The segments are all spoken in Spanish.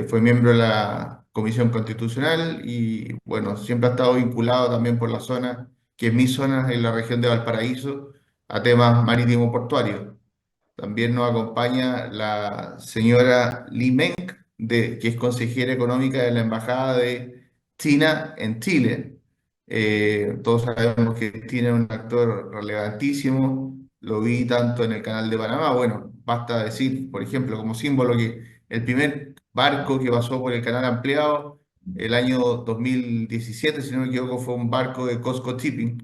fue miembro de la Comisión Constitucional y, bueno, siempre ha estado vinculado también por la zona, que es mi zona, en la región de Valparaíso, a temas marítimo-portuarios. También nos acompaña la señora Li Meng, que es consejera económica de la Embajada de China en Chile. Todos sabemos que China es un actor relevantísimo, lo vi tanto en el canal de Panamá. Bueno, basta decir, por ejemplo, como símbolo, que el primer barco que pasó por el canal ampliado el año 2017, si no me equivoco, fue un barco de COSCO Shipping.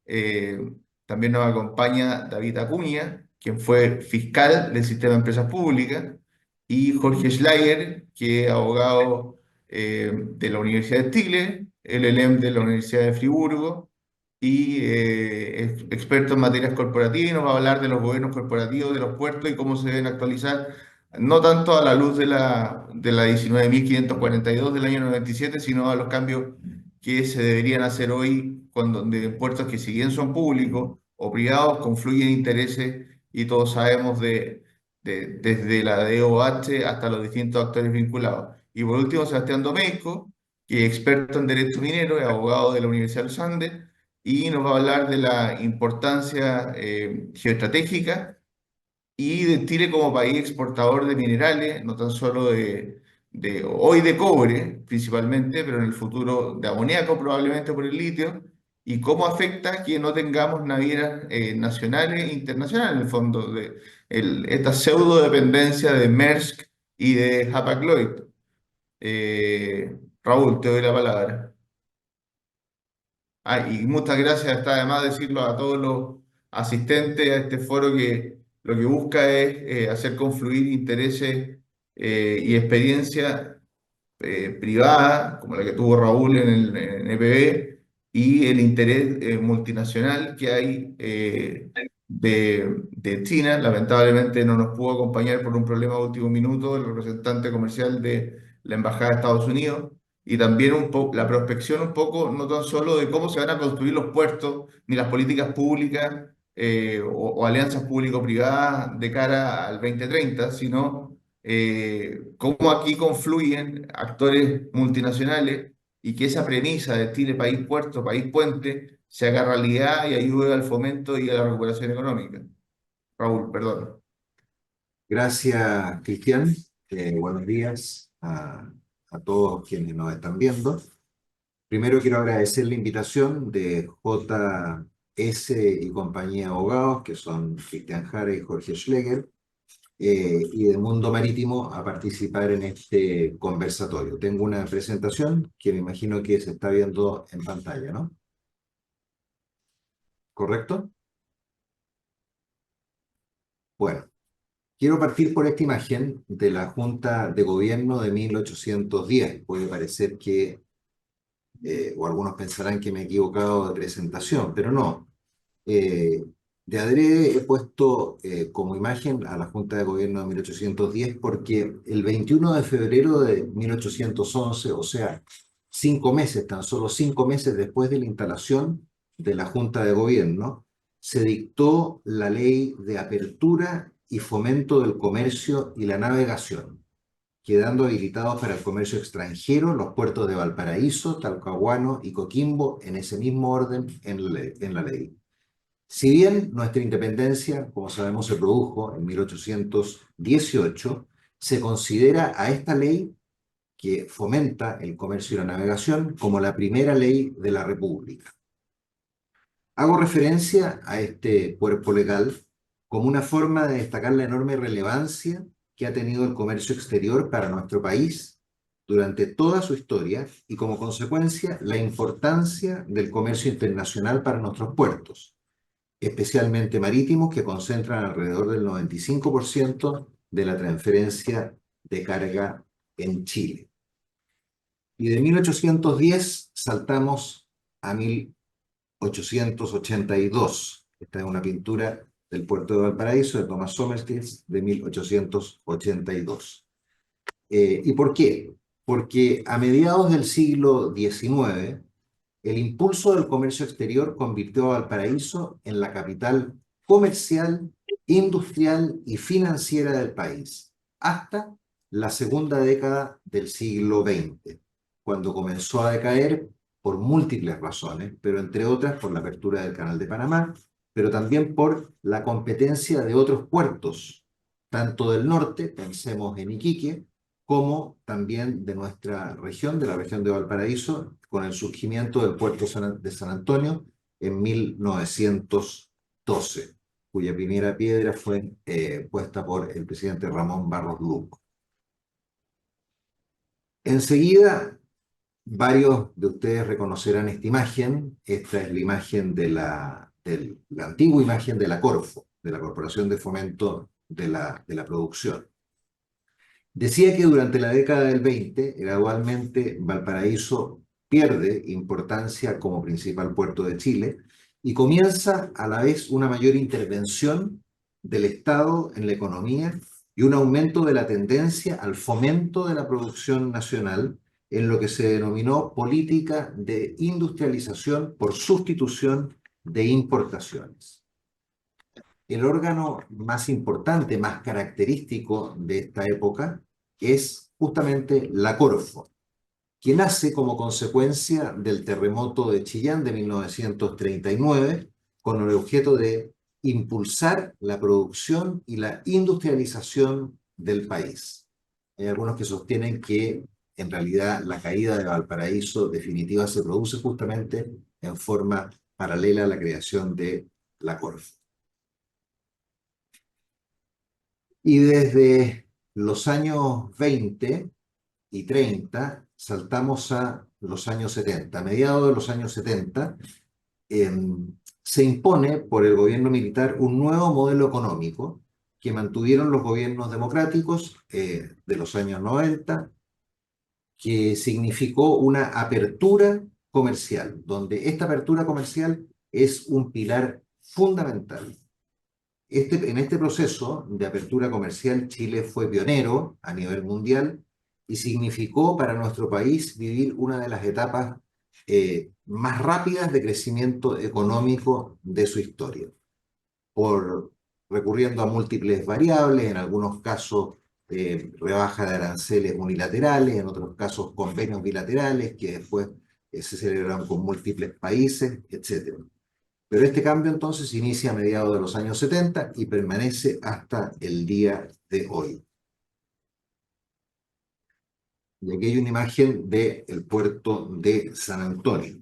eh, También nos acompaña David Acuña, quien fue fiscal del sistema de empresas públicas, y Jorge Schleier, que es abogado de la Universidad de Chile, LLM de la Universidad de Friburgo, y es experto en materias corporativas, y nos va a hablar de los gobiernos corporativos de los puertos y cómo se deben actualizar, no tanto a la luz de la 19.542 del año 97, sino a los cambios que se deberían hacer hoy, cuando de puertos que, si bien son públicos o privados, confluyen intereses, y todos sabemos desde la DOH hasta los distintos actores vinculados. Y por último, Sebastián Domeyko, que es experto en derecho minero, es abogado de la Universidad de los Andes, y nos va a hablar de la importancia geoestratégica y de Chile como país exportador de minerales, no tan solo hoy de cobre principalmente, pero en el futuro de amoníaco probablemente por el litio, y cómo afecta que no tengamos navieras nacionales e internacionales, en el fondo, esta pseudo dependencia de Maersk y de Hapag-Lloyd. Raúl, te doy la palabra. Y muchas gracias, está además decirlo a todos los asistentes a este foro, que lo que busca es hacer confluir intereses y experiencias privada, como la que tuvo Raúl en EPB, y el interés multinacional que hay de China. Lamentablemente no nos pudo acompañar por un problema de último minuto el representante comercial de la Embajada de Estados Unidos. Y también la prospección un poco, no tan solo de cómo se van a construir los puertos, ni las políticas públicas o alianzas público-privadas de cara al 2030, sino cómo aquí confluyen actores multinacionales, y que esa premisa de Chile país puerto, país puente, se haga realidad y ayude al fomento y a la recuperación económica. Raúl, perdón. Gracias, Cristian. Buenos días a todos quienes nos están viendo. Primero quiero agradecer la invitación de JS y compañía de abogados, que son Cristian Jara y Jorge Schlegel, y de Mundo Marítimo, a participar en este conversatorio. Tengo una presentación que me imagino que se está viendo en pantalla, ¿no? ¿Correcto? Bueno. Quiero partir por esta imagen de la Junta de Gobierno de 1810. Puede parecer que, o algunos pensarán que me he equivocado de presentación, pero no. Eh, de adrede he puesto como imagen a la Junta de Gobierno de 1810 porque el 21 de febrero de 1811, o sea, 5 meses, tan solo 5 meses después de la instalación de la Junta de Gobierno, se dictó la Ley de Apertura y Fomento del Comercio y la Navegación, quedando habilitados para el comercio extranjero los puertos de Valparaíso, Talcahuano y Coquimbo, en ese mismo orden en la ley. Si bien nuestra independencia, como sabemos, se produjo en 1818, se considera a esta ley, que fomenta el comercio y la navegación, como la primera ley de la República. Hago referencia a este cuerpo legal como una forma de destacar la enorme relevancia que ha tenido el comercio exterior para nuestro país durante toda su historia, y como consecuencia la importancia del comercio internacional para nuestros puertos, especialmente marítimos, que concentran alrededor del 95% de la transferencia de carga en Chile. Y de 1810 saltamos a 1882. Esta es una pintura del puerto de Valparaíso de Thomas Sommerfeld de 1882. ¿Y por qué? Porque a mediados del siglo XIX, el impulso del comercio exterior convirtió a Valparaíso en la capital comercial, industrial y financiera del país, hasta la segunda década del siglo XX, cuando comenzó a decaer por múltiples razones, pero entre otras por la apertura del Canal de Panamá, pero también por la competencia de otros puertos, tanto del norte, pensemos en Iquique, como también de nuestra región, de la región de Valparaíso, con el surgimiento del puerto de San Antonio en 1912, cuya primera piedra fue puesta por el presidente Ramón Barros Luco. Enseguida, varios de ustedes reconocerán esta imagen. Esta es la imagen de la antigua imagen de la Corfo, de la Corporación de Fomento de la Producción. Decía que durante la década del 20, gradualmente Valparaíso pierde importancia como principal puerto de Chile y comienza a la vez una mayor intervención del Estado en la economía y un aumento de la tendencia al fomento de la producción nacional en lo que se denominó política de industrialización por sustitución de importaciones. El órgano más importante, más característico de esta época es justamente la Corfo, que nace como consecuencia del terremoto de Chillán de 1939, con el objeto de impulsar la producción y la industrialización del país. Hay algunos que sostienen que en realidad la caída de Valparaíso definitiva se produce justamente en forma paralela a la creación de la Corfo. Y desde los años 20 y 30 saltamos a los años 70. A mediados de los años 70 eh, se impone por el gobierno militar un nuevo modelo económico que mantuvieron los gobiernos democráticos de los años 90, que significó una apertura comercial, donde esta apertura comercial es un pilar fundamental. En este proceso de apertura comercial, Chile fue pionero a nivel mundial y significó para nuestro país vivir una de las etapas más rápidas de crecimiento económico de su historia, por recurriendo a múltiples variables, en algunos casos rebaja de aranceles unilaterales, en otros casos convenios bilaterales que después se celebraron con múltiples países, etc. Pero este cambio entonces se inicia a mediados de los años 70 y permanece hasta el día de hoy. Y aquí hay una imagen del puerto de San Antonio.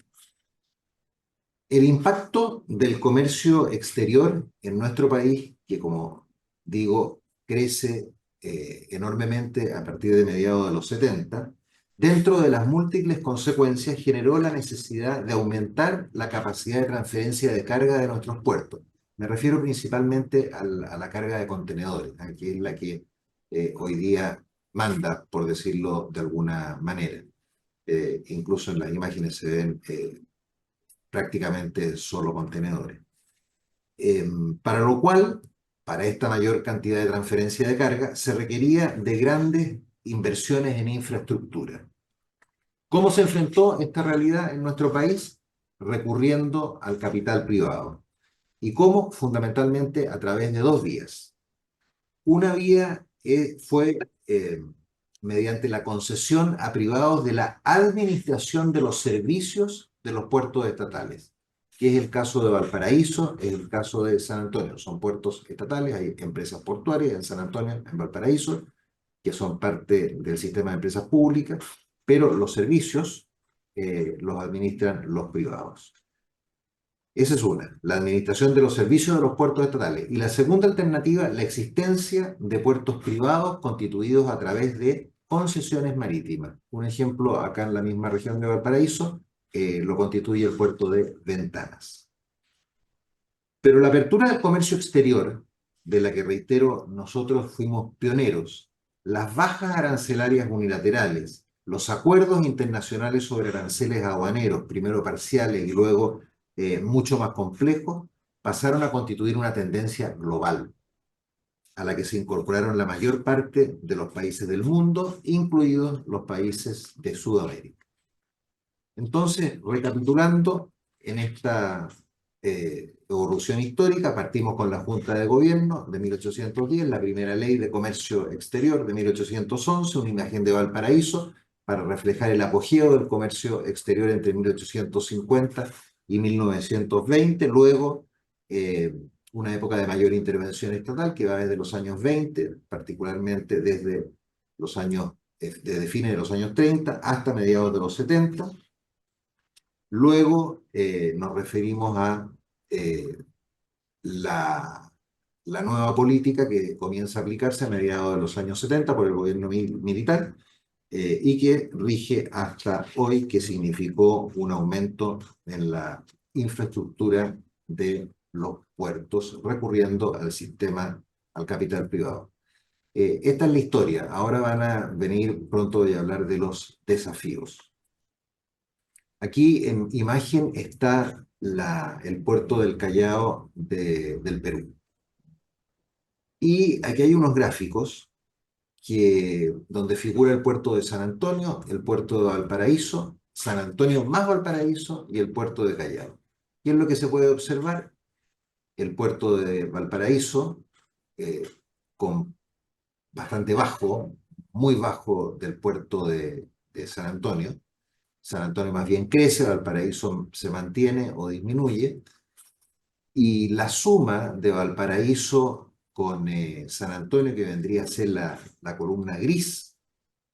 El impacto del comercio exterior en nuestro país, que como digo, crece enormemente a partir de mediados de los 70, dentro de las múltiples consecuencias generó la necesidad de aumentar la capacidad de transferencia de carga de nuestros puertos. Me refiero principalmente a la carga de contenedores, que es la que hoy día manda, por decirlo de alguna manera. Incluso en las imágenes se ven prácticamente solo contenedores. Para lo cual, para esta mayor cantidad de transferencia de carga, se requería de grandes inversiones en infraestructura. ¿Cómo se enfrentó esta realidad en nuestro país? Recurriendo al capital privado. ¿Y cómo? Fundamentalmente a través de dos vías. Una vía fue mediante la concesión a privados de la administración de los servicios de los puertos estatales, que es el caso de Valparaíso, es el caso de San Antonio. Son puertos estatales, hay empresas portuarias en San Antonio, en Valparaíso, que son parte del sistema de empresas públicas, pero los servicios los administran los privados. Esa es una, la administración de los servicios de los puertos estatales. Y la segunda alternativa, la existencia de puertos privados constituidos a través de concesiones marítimas. Un ejemplo, acá en la misma región de Valparaíso, lo constituye el puerto de Ventanas. Pero la apertura del comercio exterior, de la que reitero, nosotros fuimos pioneros, las bajas arancelarias unilaterales, los acuerdos internacionales sobre aranceles aduaneros, primero parciales y luego mucho más complejos, pasaron a constituir una tendencia global, a la que se incorporaron la mayor parte de los países del mundo, incluidos los países de Sudamérica. Entonces, recapitulando en esta evolución histórica. Partimos con la Junta de Gobierno de 1810, la primera ley de comercio exterior de 1811, una imagen de Valparaíso para reflejar el apogeo del comercio exterior entre 1850 y 1920. Luego, una época de mayor intervención estatal que va desde los años 20, particularmente desde fines de los años 30 hasta mediados de los 70. Luego nos referimos a eh, la, la nueva política que comienza a aplicarse a mediados de los años 70 por el gobierno militar, y que rige hasta hoy, que significó un aumento en la infraestructura de los puertos, recurriendo al sistema, al capital privado. Esta es la historia. Ahora van a venir, pronto voy a hablar de los desafíos. Aquí en imagen está el puerto del Callao del Perú. Y aquí hay unos gráficos donde figura el puerto de San Antonio, el puerto de Valparaíso, San Antonio más Valparaíso y el puerto de Callao. ¿Qué es lo que se puede observar? El puerto de Valparaíso, eh, con bastante bajo, muy bajo del puerto de San Antonio. San Antonio más bien crece, Valparaíso se mantiene o disminuye, y la suma de Valparaíso con San Antonio, que vendría a ser la columna gris,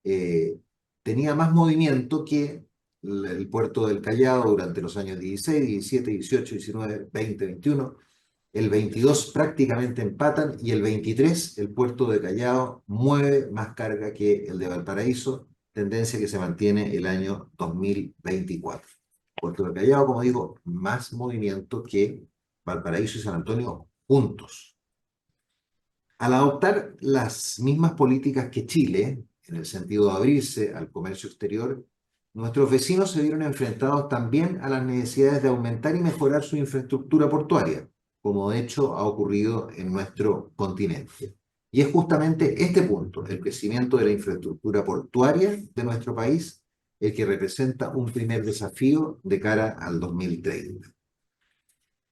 eh, tenía más movimiento que el puerto del Callao durante los años 16, 17, 18, 19, 20, 21. El 22 prácticamente empatan, y el 23 el puerto de Callao mueve más carga que el de Valparaíso, tendencia que se mantiene el año 2024. Puerto de Callao, como digo, más movimiento que Valparaíso y San Antonio juntos. Al adoptar las mismas políticas que Chile, en el sentido de abrirse al comercio exterior, nuestros vecinos se vieron enfrentados también a las necesidades de aumentar y mejorar su infraestructura portuaria, como de hecho ha ocurrido en nuestro continente. Y es justamente este punto, el crecimiento de la infraestructura portuaria de nuestro país, el que representa un primer desafío de cara al 2030.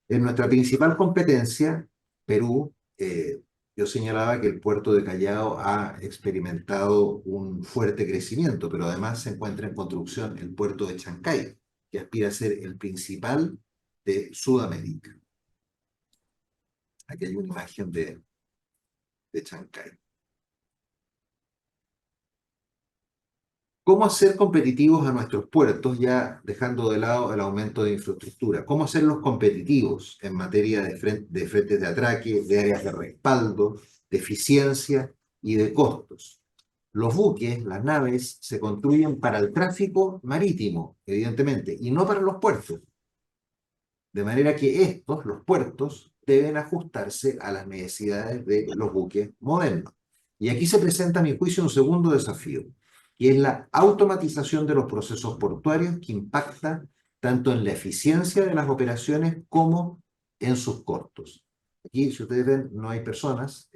En nuestra principal competencia, Perú, yo señalaba que el puerto de Callao ha experimentado un fuerte crecimiento, pero además se encuentra en construcción el puerto de Chancay, que aspira a ser el principal de Sudamérica. Aquí hay una imagen de Chancay. ¿Cómo hacer competitivos a nuestros puertos, ya dejando de lado el aumento de infraestructura? ¿Cómo hacerlos competitivos en materia de frentes de atraque, de áreas de respaldo, de eficiencia y de costos? Los buques, las naves, se construyen para el tráfico marítimo, evidentemente, y no para los puertos. De manera que los puertos, deben ajustarse a las necesidades de los buques modernos. Y aquí se presenta, a mi juicio, un segundo desafío, que es la automatización de los procesos portuarios, que impacta tanto en la eficiencia de las operaciones como en sus costos. Aquí, si ustedes ven, no hay personas,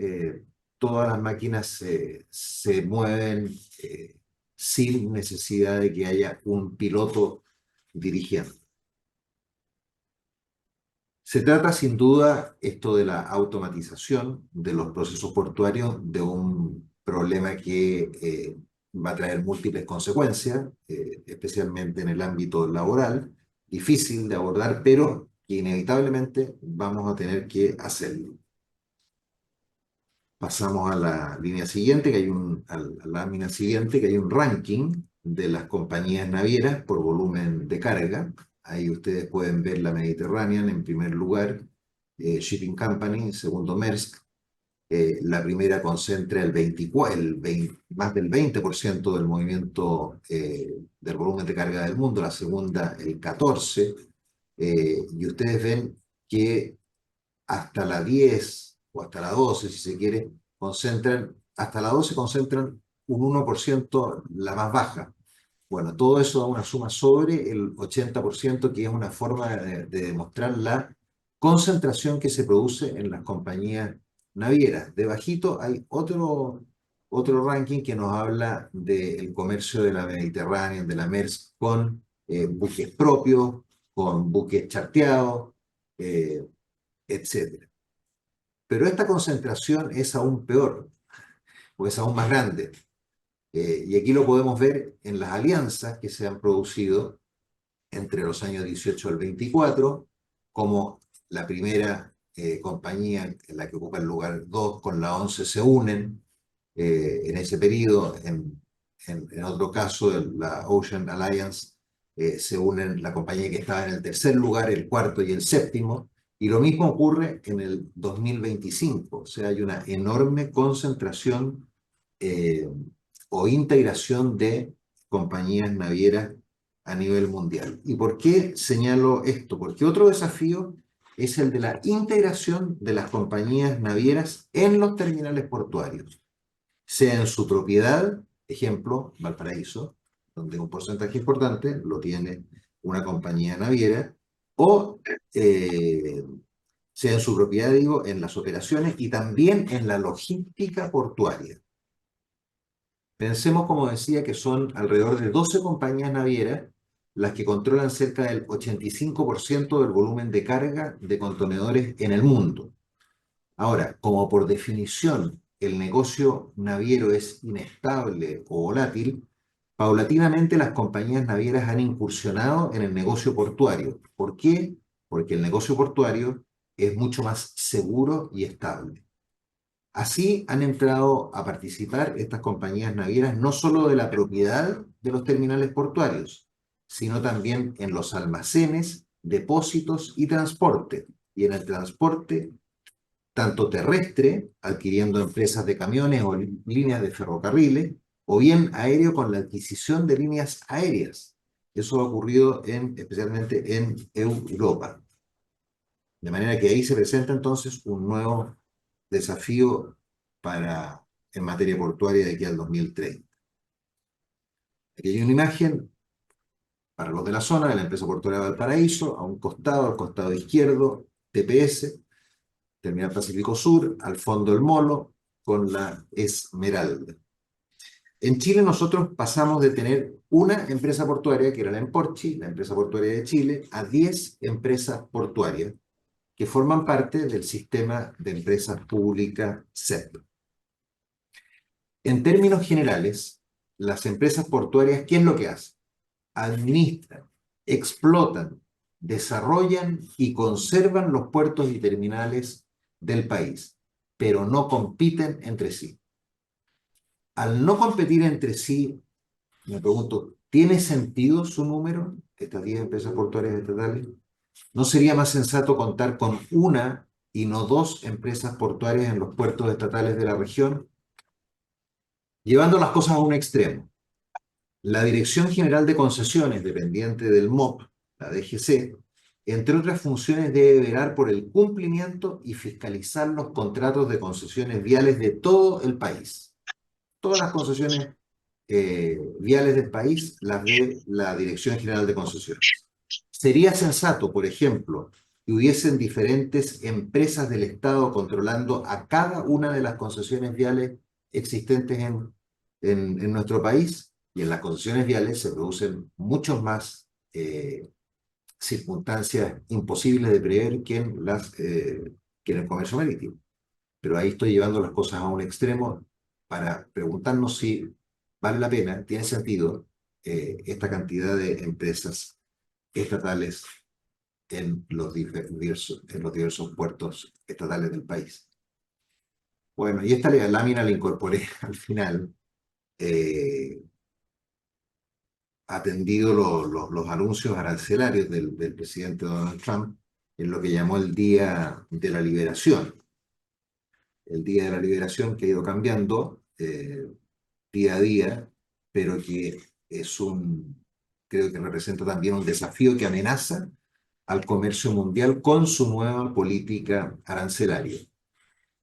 todas las máquinas se mueven sin necesidad de que haya un piloto dirigiendo. Se trata sin duda esto de la automatización de los procesos portuarios de un problema que va a traer múltiples consecuencias, especialmente en el ámbito laboral, difícil de abordar, pero que inevitablemente vamos a tener que hacerlo. Pasamos a la línea siguiente, a la lámina siguiente, que hay un ranking de las compañías navieras por volumen de carga. Ahí ustedes pueden ver la Mediterranean en primer lugar, Shipping Company, segundo Maersk. La primera concentra más del 20% del movimiento del volumen de carga del mundo, la segunda el 14%, y ustedes ven que hasta la 10 o hasta la 12, si se quiere, hasta la 12 concentran un 1%, la más baja. Bueno, todo eso da una suma sobre el 80%, que es una forma de demostrar la concentración que se produce en las compañías navieras. Debajito hay otro ranking que nos habla del comercio de la Mediterránea, de la Maersk, con buques propios, con buques charteados, eh, etcétera. Pero esta concentración es aún peor, o es aún más grande. Y aquí lo podemos ver en las alianzas que se han producido entre los años 18 al 24, como la primera compañía en la que ocupa el lugar 2 con la 11 se unen en ese periodo. En otro caso, la Ocean Alliance, se unen la compañía que estaba en el tercer lugar, el cuarto y el séptimo. Y lo mismo ocurre en el 2025. O sea, hay una enorme concentración eh, o integración de compañías navieras a nivel mundial. ¿Y por qué señalo esto? Porque otro desafío es el de la integración de las compañías navieras en los terminales portuarios, sea en su propiedad, ejemplo, Valparaíso, donde un porcentaje importante lo tiene una compañía naviera, o sea en su propiedad, digo, en las operaciones y también en la logística portuaria. Pensemos, como decía, que son alrededor de 12 compañías navieras las que controlan cerca del 85% del volumen de carga de contenedores en el mundo. Ahora, como por definición el negocio naviero es inestable o volátil, paulatinamente las compañías navieras han incursionado en el negocio portuario. ¿Por qué? Porque el negocio portuario es mucho más seguro y estable. Así han entrado a participar estas compañías navieras no solo de la propiedad de los terminales portuarios, sino también en los almacenes, depósitos y transporte. Y en el transporte, tanto terrestre, adquiriendo empresas de camiones o líneas de ferrocarriles, o bien aéreo con la adquisición de líneas aéreas. Eso ha ocurrido especialmente en Europa. De manera que ahí se presenta entonces un nuevo desafío en materia portuaria de aquí al 2030. Aquí hay una imagen para los de la zona de la empresa portuaria de Valparaíso, a un costado, al costado izquierdo, TPS, Terminal Pacífico Sur, al fondo el Molo, con la Esmeralda. En Chile nosotros pasamos de tener una empresa portuaria, que era la Emporchi, la empresa portuaria de Chile, a 10 empresas portuarias que forman parte del sistema de empresas públicas CEP. En términos generales, las empresas portuarias, ¿qué es lo que hacen? Administran, explotan, desarrollan y conservan los puertos y terminales del país, pero no compiten entre sí. Al no competir entre sí, me pregunto, ¿tiene sentido su número, estas 10 empresas portuarias estatales? ¿No sería más sensato contar con una y no dos empresas portuarias en los puertos estatales de la región? Llevando las cosas a un extremo, la Dirección General de Concesiones, dependiente del MOP, la DGC, entre otras funciones debe velar por el cumplimiento y fiscalizar los contratos de concesiones viales de todo el país. Todas las concesiones viales del país las ve la Dirección General de Concesiones. Sería sensato, por ejemplo, que hubiesen diferentes empresas del Estado controlando a cada una de las concesiones viales existentes en nuestro país, y en las concesiones viales se producen muchos más circunstancias imposibles de prever que en el comercio marítimo. Pero ahí estoy llevando las cosas a un extremo para preguntarnos si vale la pena, tiene sentido esta cantidad de empresas estatales en los diversos puertos estatales del país. Bueno, y esta lámina la incorporé al final, eh, atendido los anuncios arancelarios del presidente Donald Trump en lo que llamó el Día de la Liberación. El Día de la Liberación que ha ido cambiando día a día, pero que creo que representa también un desafío que amenaza al comercio mundial con su nueva política arancelaria.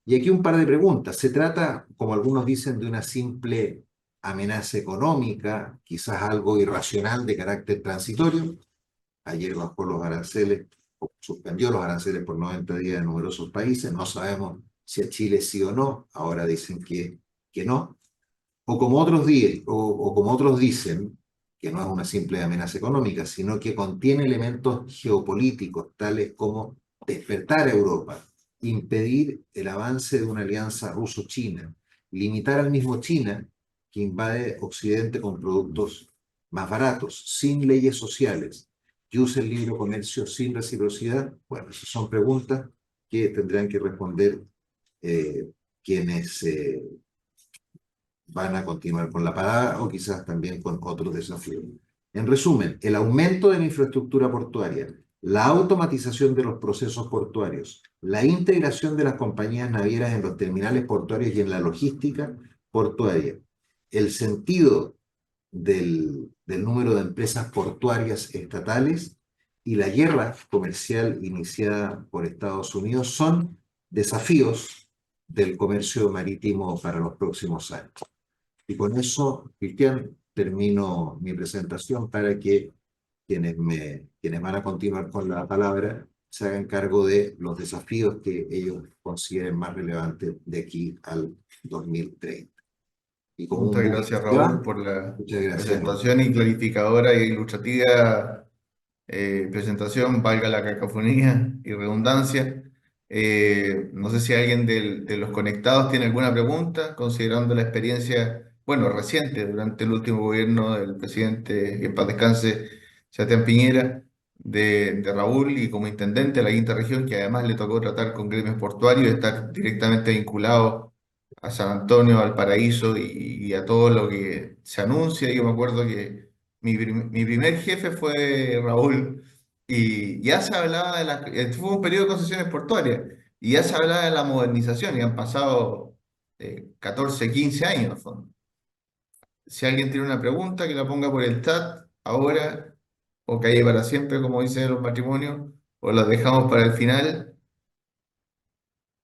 Y aquí un par de preguntas. ¿Se trata, como algunos dicen, de una simple amenaza económica, quizás algo irracional de carácter transitorio? Ayer bajó los aranceles, o suspendió los aranceles por 90 días en numerosos países. No sabemos si a Chile sí o no. Ahora dicen que no. O como otros dicen, que no es una simple amenaza económica, sino que contiene elementos geopolíticos, tales como despertar a Europa, impedir el avance de una alianza ruso-china, limitar al mismo China que invade Occidente con productos más baratos, sin leyes sociales, que use el libre comercio sin reciprocidad. Bueno, esas son preguntas que tendrán que responder eh, quienes van a continuar con la parada o quizás también con otros desafíos. En resumen, el aumento de la infraestructura portuaria, la automatización de los procesos portuarios, la integración de las compañías navieras en los terminales portuarios y en la logística portuaria, el sentido del número de empresas portuarias estatales y la guerra comercial iniciada por Estados Unidos son desafíos del comercio marítimo para los próximos años. Y con eso, Cristian, termino mi presentación para que quienes van a continuar con la palabra se hagan cargo de los desafíos que ellos consideren más relevantes de aquí al 2030. Y como un Muchas buque que gracias, se Raúl, va, por la muchas gracias. presentación y clarificadora e ilustrativa presentación, valga la cacofonía y redundancia. No sé si alguien de los conectados tiene alguna pregunta, considerando la experiencia, bueno, reciente, durante el último gobierno del presidente, que en paz descanse, Sebastián Piñera, de Raúl y como intendente de la quinta región, que además le tocó tratar con gremios portuarios y estar directamente vinculado a San Antonio, al Paraíso y a todo lo que se anuncia. Yo me acuerdo que mi primer jefe fue Raúl y ya se hablaba de fue un periodo de concesiones portuarias y ya se hablaba de la modernización y han pasado 14, 15 años. ¿No? Si alguien tiene una pregunta, que la ponga por el chat ahora o calle para siempre, como dicen los matrimonios, o las dejamos para el final.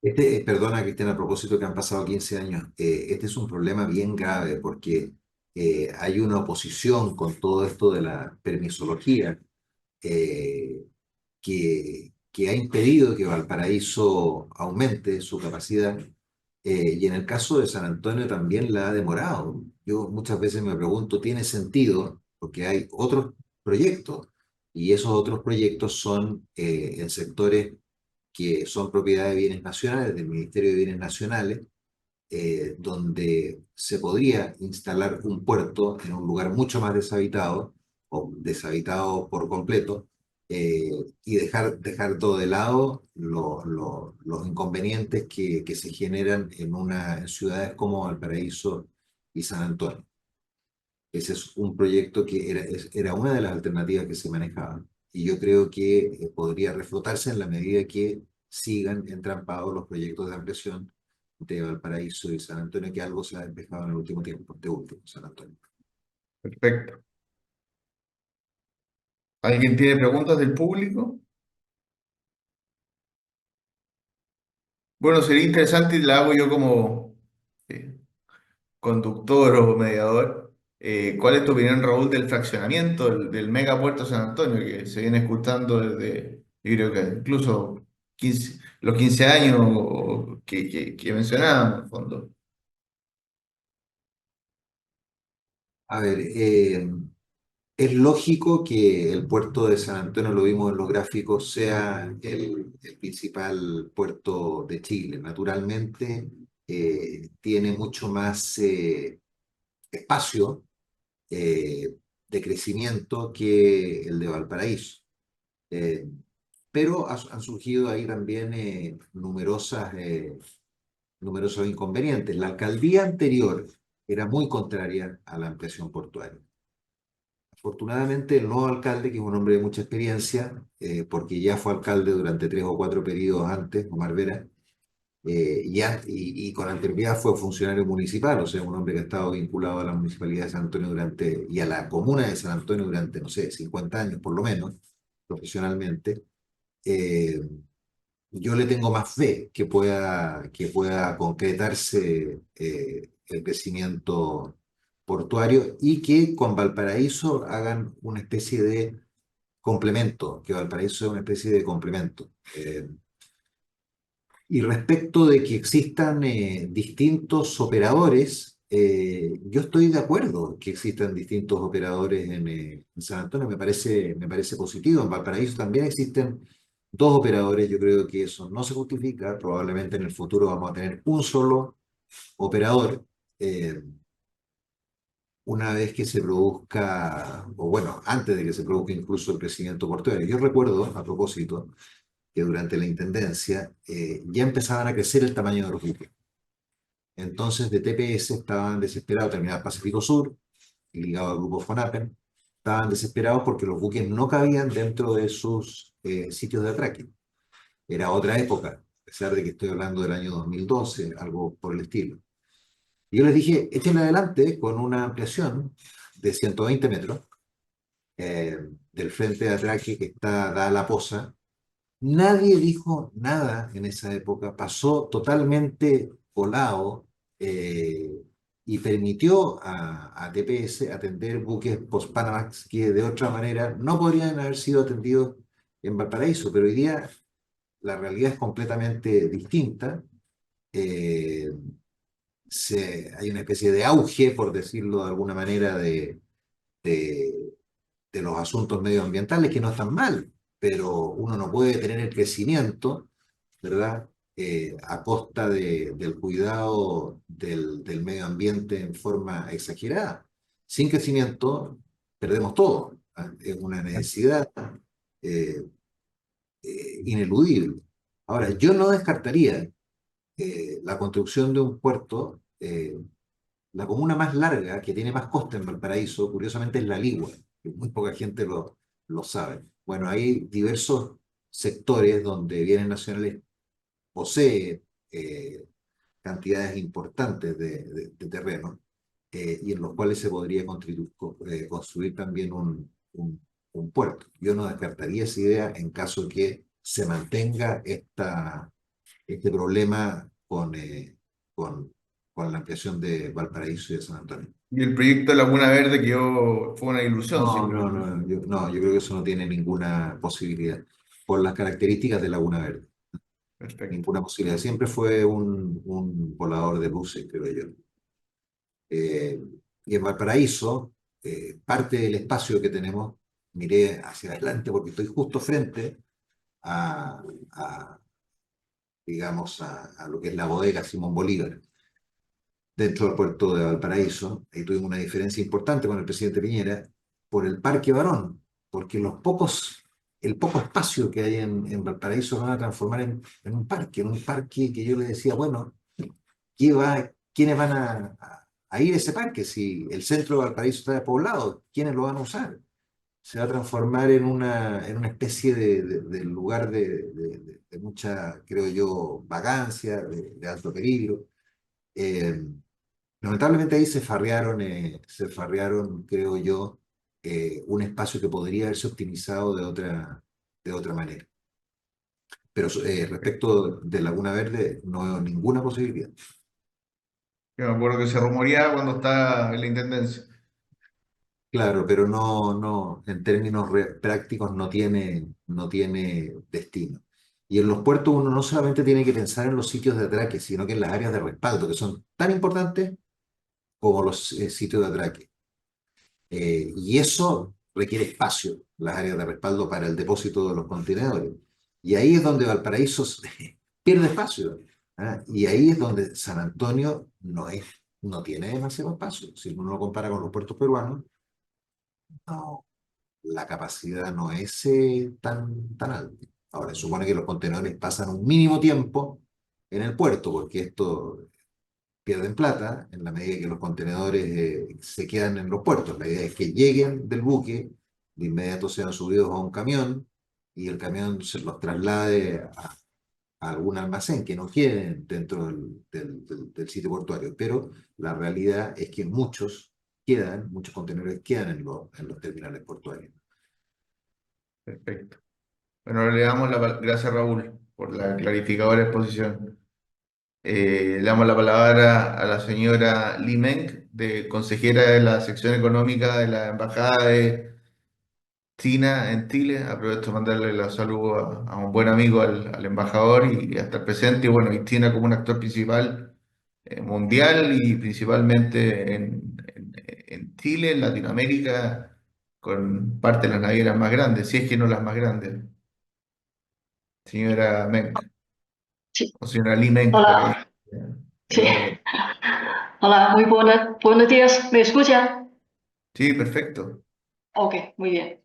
Perdona, Cristian, a propósito que han pasado 15 años, este es un problema bien grave porque hay una oposición con todo esto de la permisología eh, que ha impedido que Valparaíso aumente su capacidad y en el caso de San Antonio también la ha demorado. Yo muchas veces me pregunto, ¿tiene sentido? Porque hay otros proyectos y esos otros proyectos son en sectores que son propiedad de bienes nacionales, del Ministerio de Bienes Nacionales, donde se podría instalar un puerto en un lugar mucho más deshabitado o deshabitado por completo y dejar todo de lado los inconvenientes que se generan en ciudades como Valparaíso y San Antonio. Ese es un proyecto que era una de las alternativas que se manejaban. Y yo creo que podría reflotarse en la medida que sigan entrampados los proyectos de ampliación de Valparaíso y San Antonio, que algo se ha despejado en el último tiempo, de último, San Antonio. Perfecto. ¿Alguien tiene preguntas del público? Bueno, sería interesante y la hago yo como eh, conductor o mediador. ¿Cuál es tu opinión, Raúl, del fraccionamiento del megapuerto San Antonio que se viene escuchando desde, yo creo que incluso los 15 años que mencionábamos, en el fondo? A ver, es lógico que el puerto de San Antonio, lo vimos en los gráficos, sea el principal puerto de Chile. Naturalmente, tiene mucho más espacio eh, de crecimiento que el de Valparaíso. Eh, pero han surgido ahí también numerosos inconvenientes. La alcaldía anterior era muy contraria a la ampliación portuaria. Afortunadamente, el nuevo alcalde, que es un hombre de mucha experiencia, porque ya fue alcalde durante 3 o 4 periodos antes, Omar Vera, y con anterioridad fue funcionario municipal, o sea, un hombre que ha estado vinculado a la municipalidad de San Antonio y a la comuna de San Antonio durante, no sé, 50 años por lo menos, profesionalmente. Eh, yo le tengo más fe que pueda concretarse el crecimiento portuario y que con Valparaíso hagan una especie de complemento, que Valparaíso sea una especie de complemento. Y respecto de que existan distintos operadores, yo estoy de acuerdo que existan distintos operadores en San Antonio, me parece positivo. En Valparaíso también existen dos operadores, yo creo que eso no se justifica. Probablemente en el futuro vamos a tener un solo operador. eh, una vez que se produzca, o bueno, antes de que se produzca incluso el crecimiento portuario. Yo recuerdo, a propósito, que durante la intendencia ya empezaban a crecer el tamaño de los buques. Entonces, de TPS estaban desesperados, Terminal Pacífico Sur, ligado al grupo FONAPEN, estaban desesperados porque los buques no cabían dentro de sus sitios de atraque. Era otra época, a pesar de que estoy hablando del año 2012, algo por el estilo. Y yo les dije, échenle adelante con una ampliación de 120 metros del frente de atraque que está dada la poza. Nadie dijo nada en esa época, pasó totalmente colado eh, y permitió a TPS atender buques post-Panamax que de otra manera no podrían haber sido atendidos en Valparaíso, pero hoy día la realidad es completamente distinta. Eh, Hay una especie de auge, por decirlo de alguna manera, de, de los asuntos medioambientales que no están mal, pero uno no puede tener el crecimiento, ¿verdad? A costa del cuidado del medio ambiente en forma exagerada. Sin crecimiento perdemos todo. ¿Ah? Es una necesidad eh, ineludible. Ahora, yo no descartaría la construcción de un puerto. La comuna más larga, que tiene más costa en Valparaíso, curiosamente es La Ligua, que muy poca gente lo sabe. Bueno, hay diversos sectores donde Bienes Nacionales posee cantidades importantes de terreno y en los cuales se podría construir también un puerto. Yo no descartaría esa idea en caso que se mantenga este problema con, con la ampliación de Valparaíso y de San Antonio. Y el proyecto de Laguna Verde quedó, fue una ilusión No, no, simplemente. no, no, yo creo que eso no tiene ninguna posibilidad por las características de Laguna Verde. Perfecto. Ninguna posibilidad. Siempre fue un volador de luces, creo yo. Eh, y en Valparaíso, parte del espacio que tenemos, miré hacia adelante porque estoy justo frente a, a, digamos, a lo que es la bodega Simón Bolívar, dentro del puerto de Valparaíso. Ahí tuvimos una diferencia importante con el presidente Piñera por el Parque Barón, porque el poco espacio que hay en Valparaíso lo van a transformar en en un parque que yo le decía, bueno, ¿quiénes van a ir a ese parque? Si el centro de Valparaíso está despoblado, ¿quiénes lo van a usar? Se va a transformar en una especie de lugar de mucha, creo yo, vagancia, de alto peligro. Eh, Lamentablemente ahí se farrearon, creo yo, un espacio que podría haberse optimizado de otra manera. Pero respecto de Laguna Verde, no veo ninguna posibilidad. Yo me acuerdo que se rumoreaba cuando estaba en la intendencia. Claro, pero no, en términos prácticos no tiene destino. Y en los puertos uno no solamente tiene que pensar en los sitios de atraque, sino que en las áreas de respaldo, que son tan importantes como los sitios de atraque. Y eso requiere espacio, las áreas de respaldo para el depósito de los contenedores. Y ahí es donde Valparaíso pierde espacio. ¿Ah? Y ahí es donde San Antonio no tiene demasiado espacio. Si uno lo compara con los puertos peruanos, no, la capacidad no es tan alta. Ahora, se supone que los contenedores pasan un mínimo tiempo en el puerto, porque esto pierden plata en la medida que los contenedores se quedan en los puertos. La idea es que lleguen del buque, de inmediato sean subidos a un camión y el camión se los traslade a algún almacén que no queden dentro del sitio portuario. Pero la realidad es que muchos contenedores quedan en los terminales portuarios. Perfecto. Bueno, le damos gracias, Raúl, por la clarificadora exposición. Le damos la palabra a la señora Li Meng, consejera de la sección económica de la Embajada de China en Chile. Aprovecho de mandarle los saludos a un buen amigo, al embajador y a estar presente. Y bueno, y China como un actor principal mundial y principalmente en Chile, en Latinoamérica, con parte de las navieras más grandes, si es que no las más grandes. señora Menk, Sí, o señora Lee Menk también. hola, sí, Eduardo. hola, muy buenos días, ¿me escuchan? Sí, perfecto. Ok, muy bien.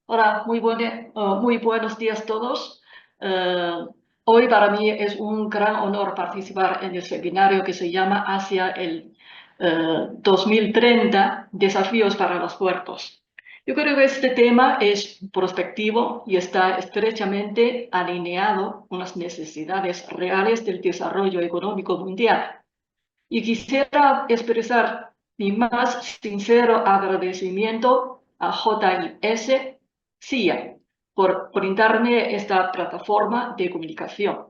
Hola, muy buenos días todos. Eh, Hoy para mí es un gran honor participar en el seminario que se llama Hacia el 2030, Desafíos para los puertos. Yo creo que este tema es prospectivo y está estrechamente alineado con las necesidades reales del desarrollo económico mundial. Y quisiera expresar mi más sincero agradecimiento a JIS CIA por brindarme esta plataforma de comunicación.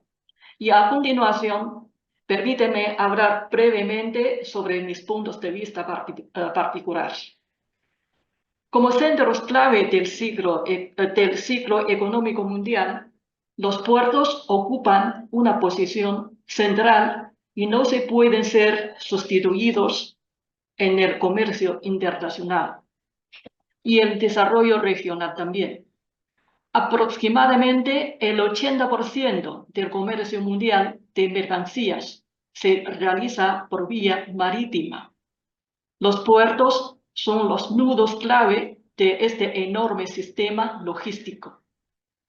Y a continuación, permíteme hablar brevemente sobre mis puntos de vista particulares. Como centros clave del ciclo económico mundial, los puertos ocupan una posición central y no se pueden ser sustituidos en el comercio internacional y el desarrollo regional también. Aproximadamente el 80% del comercio mundial de mercancías se realiza por vía marítima. Los puertos son los nudos clave de este enorme sistema logístico.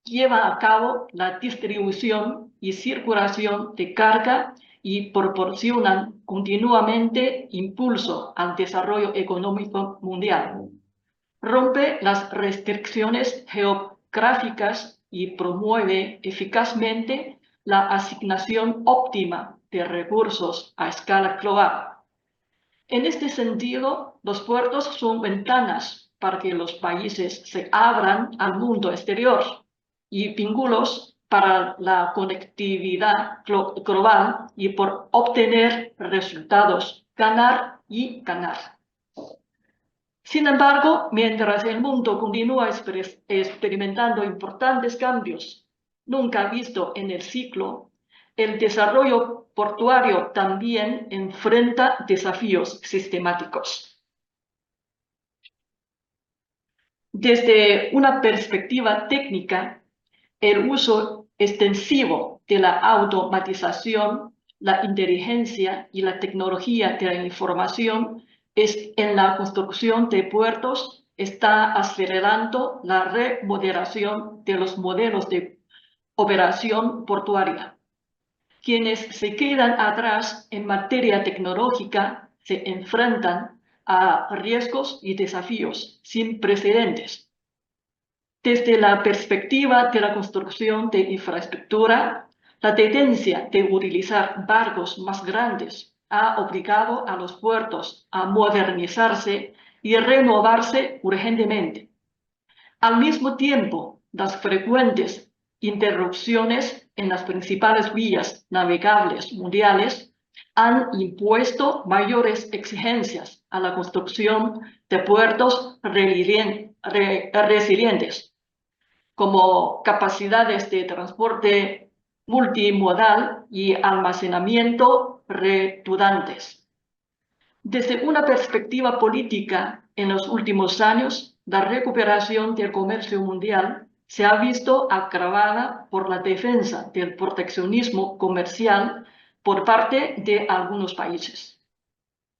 Lleva a cabo la distribución y circulación de carga y proporcionan continuamente impulso al desarrollo económico mundial. Rompe las restricciones geográficas y promueve eficazmente la asignación óptima de recursos a escala global. En este sentido, los puertos son ventanas para que los países se abran al mundo exterior y vínculos para la conectividad global y por obtener resultados, ganar y ganar. Sin embargo, mientras el mundo continúa experimentando importantes cambios nunca visto en el ciclo, el desarrollo portuario también enfrenta desafíos sistemáticos. Desde una perspectiva técnica, el uso extensivo de la automatización, la inteligencia y la tecnología de la información en la construcción de puertos está acelerando la remodelación de los modelos de operación portuaria. Quienes se quedan atrás en materia tecnológica se enfrentan a riesgos y desafíos sin precedentes. Desde la perspectiva de la construcción de infraestructura, la tendencia de utilizar barcos más grandes ha obligado a los puertos a modernizarse y renovarse urgentemente. Al mismo tiempo, las frecuentes interrupciones en las principales vías navegables mundiales han impuesto mayores exigencias a la construcción de puertos resilientes como capacidades de transporte multimodal y almacenamiento redundantes. Desde una perspectiva política, en los últimos años, la recuperación del comercio mundial se ha visto agravada por la defensa del proteccionismo comercial por parte de algunos países.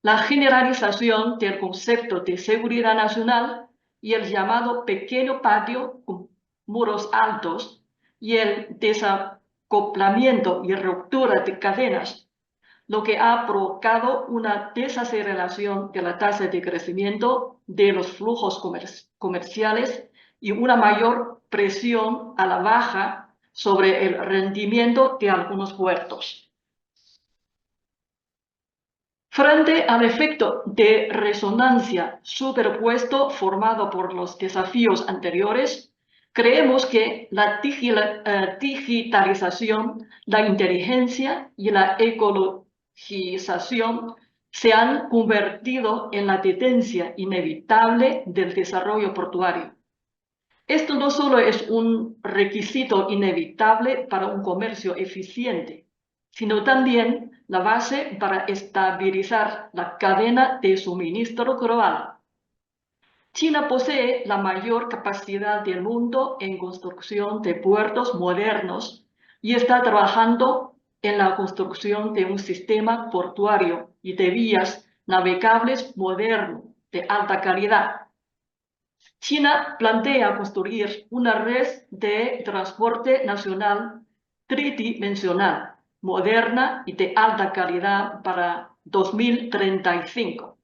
La generalización del concepto de seguridad nacional y el llamado pequeño patio con muros altos y el desacoplamiento y ruptura de cadenas, lo que ha provocado una desaceleración de la tasa de crecimiento de los flujos comerciales y una mayor presión a la baja sobre el rendimiento de algunos puertos. Frente al efecto de resonancia superpuesto formado por los desafíos anteriores, creemos que la digitalización, la inteligencia y la ecologización se han convertido en la tendencia inevitable del desarrollo portuario. Esto no solo es un requisito inevitable para un comercio eficiente, sino también la base para estabilizar la cadena de suministro global. China posee la mayor capacidad del mundo en construcción de puertos modernos y está trabajando en la construcción de un sistema portuario y de vías navegables moderno de alta calidad. China plantea construir una red de transporte nacional tridimensional, moderna y de alta calidad para 2035.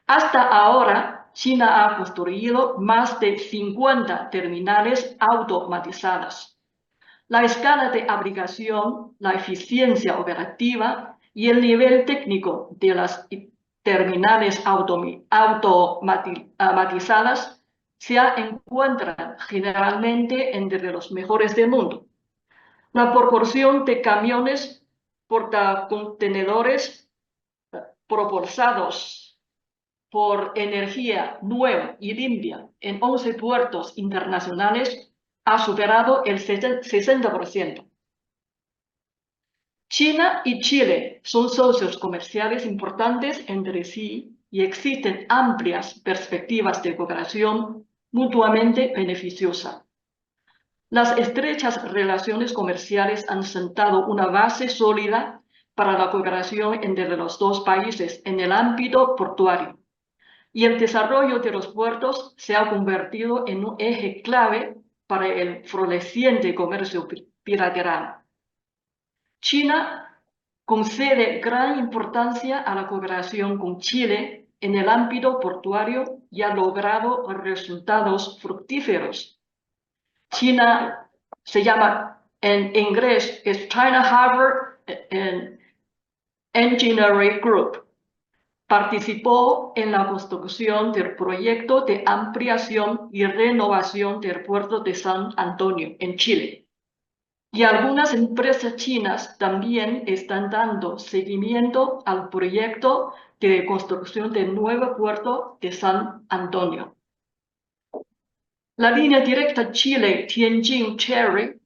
Hasta ahora, China ha construido más de 50 terminales automatizadas. La escala de aplicación, la eficiencia operativa y el nivel técnico de las terminales automatizadas se encuentran generalmente entre los mejores del mundo. La proporción de camiones portacontenedores propulsados por energía nueva y limpia en 11 puertos internacionales ha superado el 60%. China y Chile son socios comerciales importantes entre sí y existen amplias perspectivas de cooperación mutuamente beneficiosa. Las estrechas relaciones comerciales han sentado una base sólida para la cooperación entre los dos países en el ámbito portuario, y el desarrollo de los puertos se ha convertido en un eje clave para el floreciente comercio bilateral. China concede gran importancia a la cooperación con Chile en el ámbito portuario y ha logrado resultados fructíferos. China se llama en inglés es China Harbour Engineering Group. Participó en la construcción del proyecto de ampliación y renovación del puerto de San Antonio, en Chile. Y algunas empresas chinas también están dando seguimiento al proyecto de construcción del nuevo puerto de San Antonio. La línea directa Chile-Tianjin-Cherry,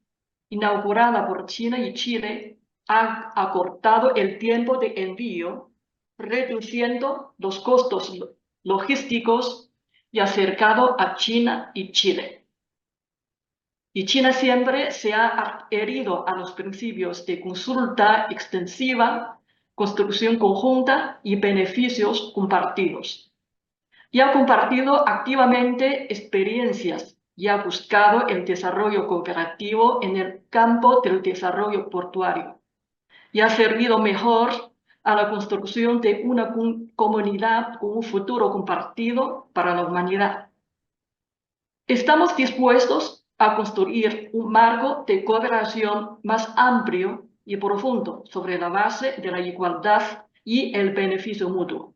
inaugurada por China y Chile, ha acortado el tiempo de envío, reduciendo los costos logísticos y acercado a China y Chile. Y China siempre se ha adherido a los principios de consulta extensiva, construcción conjunta y beneficios compartidos. Y ha compartido activamente experiencias y ha buscado el desarrollo cooperativo en el campo del desarrollo portuario. Y ha servido mejor a la construcción de una comunidad con un futuro compartido para la humanidad. Estamos dispuestos a construir un marco de cooperación más amplio y profundo sobre la base de la igualdad y el beneficio mutuo.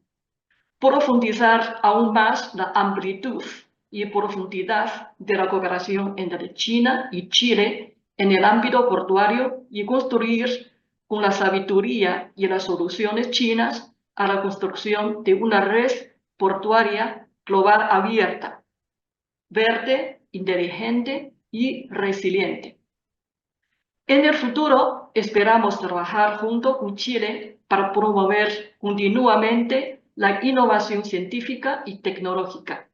Profundizar aún más la amplitud y profundidad de la cooperación entre China y Chile en el ámbito portuario y construir con la sabiduría y las soluciones chinas a la construcción de una red portuaria global abierta, verde, inteligente y resiliente. En el futuro, esperamos trabajar junto con Chile para promover continuamente la innovación científica y tecnológica,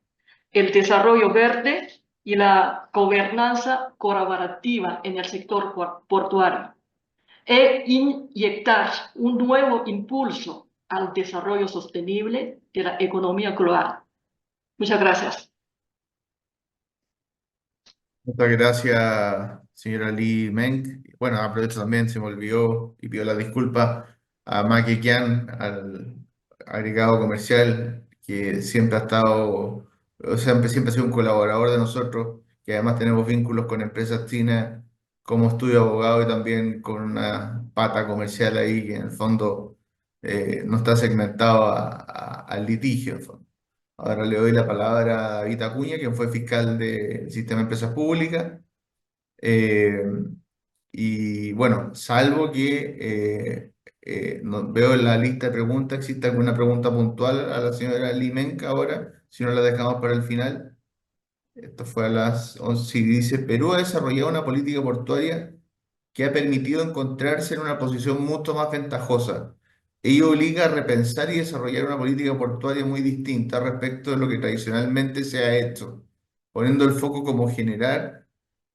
el desarrollo verde y la gobernanza colaborativa en el sector portuario, e inyectar un nuevo impulso al desarrollo sostenible de la economía global. Muchas gracias. Muchas gracias, señora Lee Meng. Bueno, aprovecho también, se me olvidó y pido las disculpas a Maki Kian, al agregado comercial, que siempre ha estado, o sea, siempre ha sido un colaborador de nosotros, que además tenemos vínculos con empresas chinas como estudio abogado y también con una pata comercial ahí que en el fondo no está segmentado al litigio, en el fondo. Ahora le doy la palabra a David Acuña, quien fue fiscal del Sistema de Empresas Públicas. Eh, y bueno, salvo que veo en la lista de preguntas, ¿existe alguna pregunta puntual a la señora Limenca ahora? Si no, la dejamos para el final. Esto fue a las 11 y dice, Perú ha desarrollado una política portuaria que ha permitido encontrarse en una posición mucho más ventajosa. ello obliga a repensar y desarrollar una política portuaria muy distinta respecto de lo que tradicionalmente se ha hecho, poniendo el foco como generar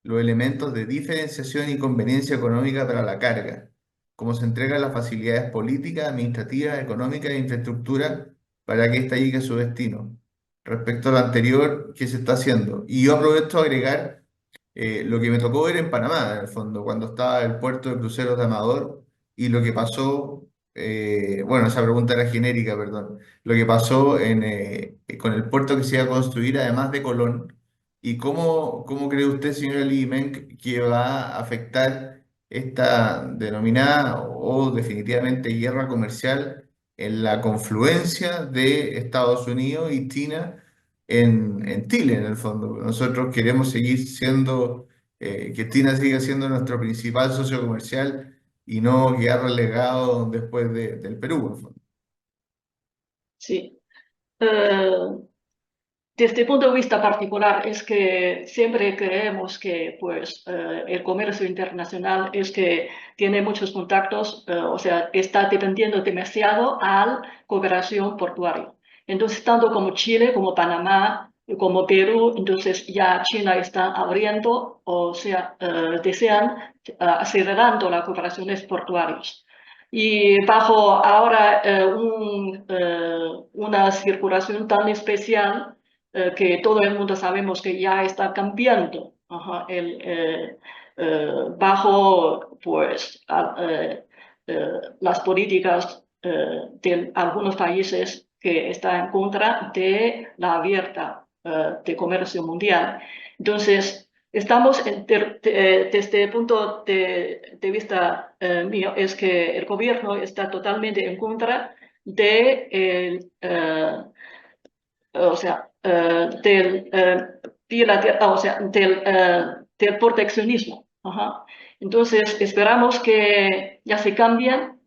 los elementos de diferenciación y conveniencia económica para la carga, como se entregan las facilidades políticas, administrativas, económicas e infraestructura para que ésta llegue a su destino. Respecto a lo anterior que se está haciendo. Y yo aprovecho a agregar lo que me tocó ver en Panamá, en el fondo, cuando estaba el puerto de cruceros de Amador y lo que pasó, bueno, esa pregunta era genérica, perdón, lo que pasó con el puerto que se iba a construir además de Colón y cómo cree usted, señora Limen, que va a afectar esta denominada o definitivamente guerra comercial en la confluencia de Estados Unidos y China en Chile, en el fondo. Nosotros queremos seguir siendo, que China siga siendo nuestro principal socio comercial y no quedar relegado después del Perú, en el fondo. Sí. Eh, Desde el punto de vista particular, es que siempre creemos que pues, el comercio internacional es que tiene muchos contactos, o sea, está dependiendo demasiado a la cooperación portuaria. Entonces, tanto como Chile, como Panamá, como Perú, entonces ya China está abriendo, o sea, desean acelerando las cooperaciones portuarias. Y bajo ahora una circulación tan especial, que todo el mundo sabemos que ya está cambiando. Ajá, bajo pues las políticas de algunos países que están en contra de la abierta de comercio mundial. Entonces, estamos desde el punto de vista mío, es que el gobierno está totalmente en contra de o sea, o sea, del proteccionismo. Ajá. Entonces, esperamos que ya se cambien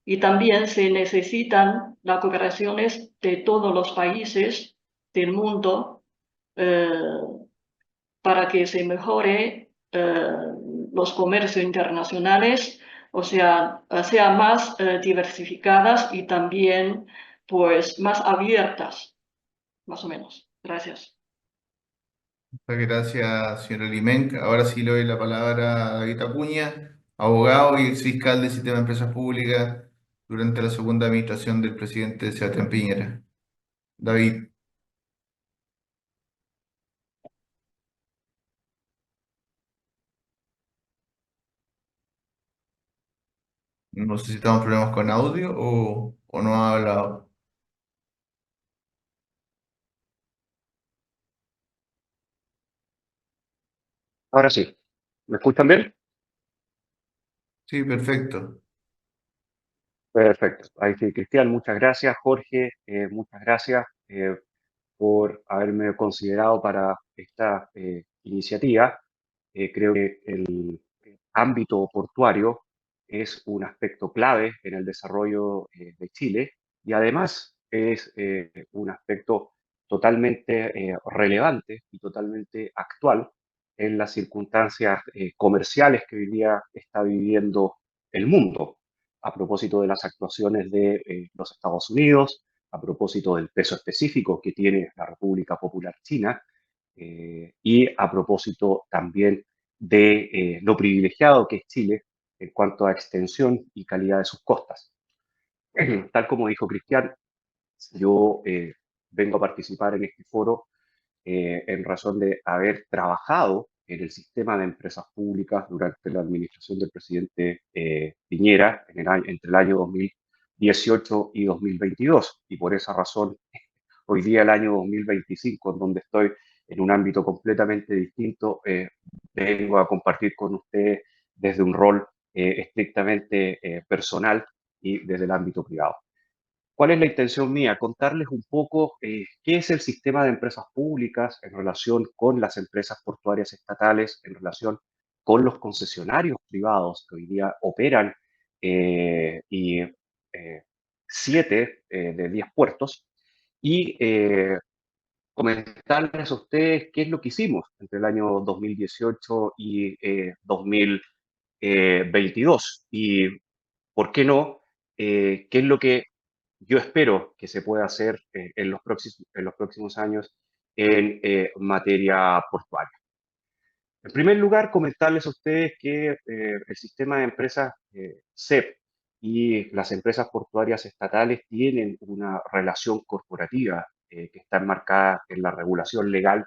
y también se necesitan las cooperaciones de todos los países del mundo eh, para que se mejore los comercios internacionales, o sea, sean más diversificadas y también pues más abiertas, más o menos. Gracias. Muchas gracias, señora Limenc. Ahora sí le doy la palabra a David Acuña, abogado y ex fiscal del Sistema de Empresas Públicas durante la segunda administración del presidente Sebastián Piñera. David, no sé si estamos problemas con audio o no ha hablado. Ahora sí, ¿me escuchan bien? Sí, perfecto. Perfecto. Ahí sí, Cristian, muchas gracias. Jorge, muchas gracias por haberme considerado para esta iniciativa. Creo que el ámbito portuario es un aspecto clave en el desarrollo de Chile y además es un aspecto totalmente relevante y totalmente actual en las circunstancias comerciales que hoy día está viviendo el mundo, a propósito de las actuaciones de los Estados Unidos, a propósito del peso específico que tiene la República Popular China y a propósito también de lo privilegiado que es Chile en cuanto a extensión y calidad de sus costas. Tal como dijo Cristian, yo vengo a participar en este foro en razón de haber trabajado en el sistema de empresas públicas durante la administración del presidente Piñera entre el año 2018 y 2022. Y por esa razón, hoy día, el año 2025, en donde estoy en un ámbito completamente distinto, vengo a compartir con ustedes desde un rol estrictamente personal y desde el ámbito privado. ¿Cuál es la intención mía? Contarles un poco qué es el sistema de empresas públicas en relación con las empresas portuarias estatales, en relación con los concesionarios privados que hoy día operan y 7 de 10 puertos y comentarles a ustedes qué es lo que hicimos entre el año 2018 y 2022 y, ¿por qué no?, qué es lo que yo espero que se pueda hacer en los próximos años en materia portuaria. En primer lugar, comentarles a ustedes que el sistema de empresas CEP y las empresas portuarias estatales tienen una relación corporativa que está enmarcada en la regulación legal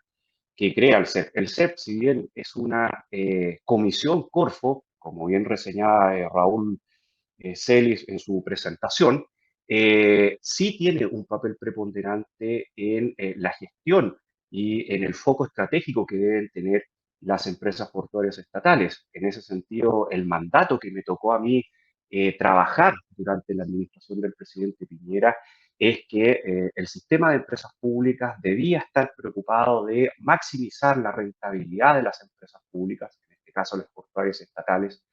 que crea el CEP. El CEP, si bien es una comisión Corfo, como bien reseñaba Raúl Celis en su presentación, sí tiene un papel preponderante en la gestión y en el foco estratégico que deben tener las empresas portuarias estatales. En ese sentido, el mandato que me tocó a mí trabajar durante la administración del presidente Piñera es que el sistema de empresas públicas debía estar preocupado de maximizar la rentabilidad de las empresas públicas, en este caso las portuarias estatales,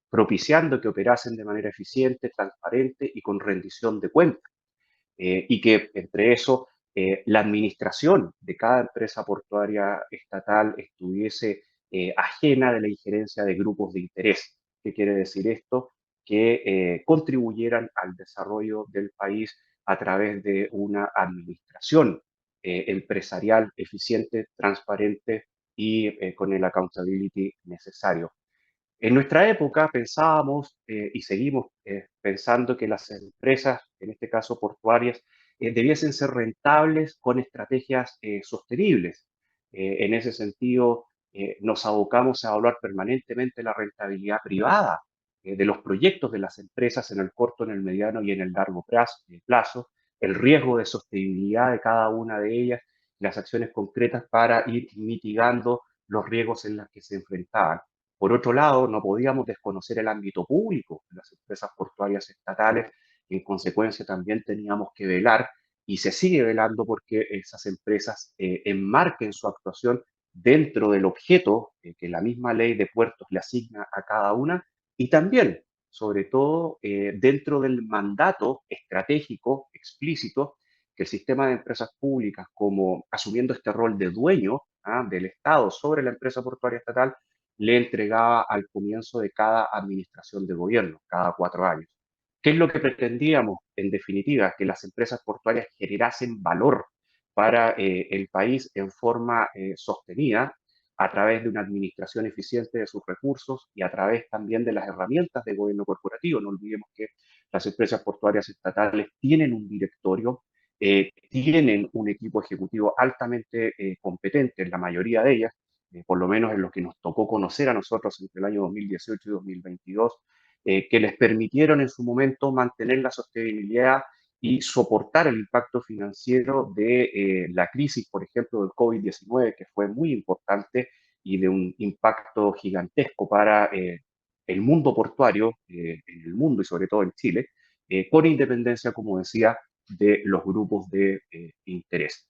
propiciando que operasen de manera eficiente, transparente y con rendición de cuentas. Y que entre eso la administración de cada empresa portuaria estatal estuviese ajena de la injerencia de grupos de interés. ¿Qué quiere decir esto? Que contribuyeran al desarrollo del país a través de una administración empresarial eficiente, transparente y con el accountability necesario. En nuestra época pensábamos y seguimos pensando que las empresas, en este caso portuarias, debiesen ser rentables con estrategias sostenibles. En ese sentido, nos abocamos a evaluar permanentemente la rentabilidad privada de los proyectos de las empresas en el corto, en el mediano y en el largo plazo, el riesgo de sostenibilidad de cada una de ellas, las acciones concretas para ir mitigando los riesgos en los que se enfrentaban. Por otro lado, no podíamos desconocer el ámbito público de las empresas portuarias estatales, y en consecuencia también teníamos que velar y se sigue velando porque esas empresas enmarquen su actuación dentro del objeto que la misma ley de puertos le asigna a cada una y también, sobre todo, dentro del mandato estratégico explícito que el sistema de empresas públicas, como asumiendo este rol de dueño del Estado sobre la empresa portuaria estatal, le entregaba al comienzo de cada administración de gobierno, cada 4 años. ¿Qué es lo que pretendíamos? En definitiva, que las empresas portuarias generasen valor para el país en forma sostenida a través de una administración eficiente de sus recursos y a través también de las herramientas de gobierno corporativo. No olvidemos que las empresas portuarias estatales tienen un directorio, tienen un equipo ejecutivo altamente competente en la mayoría de ellas, por lo menos en lo que nos tocó conocer a nosotros entre el año 2018 y 2022, que les permitieron en su momento mantener la sostenibilidad y soportar el impacto financiero de la crisis, por ejemplo, del COVID-19, que fue muy importante y de un impacto gigantesco para el mundo portuario, en el mundo y sobre todo en Chile, con independencia, como decía, de los grupos de interés.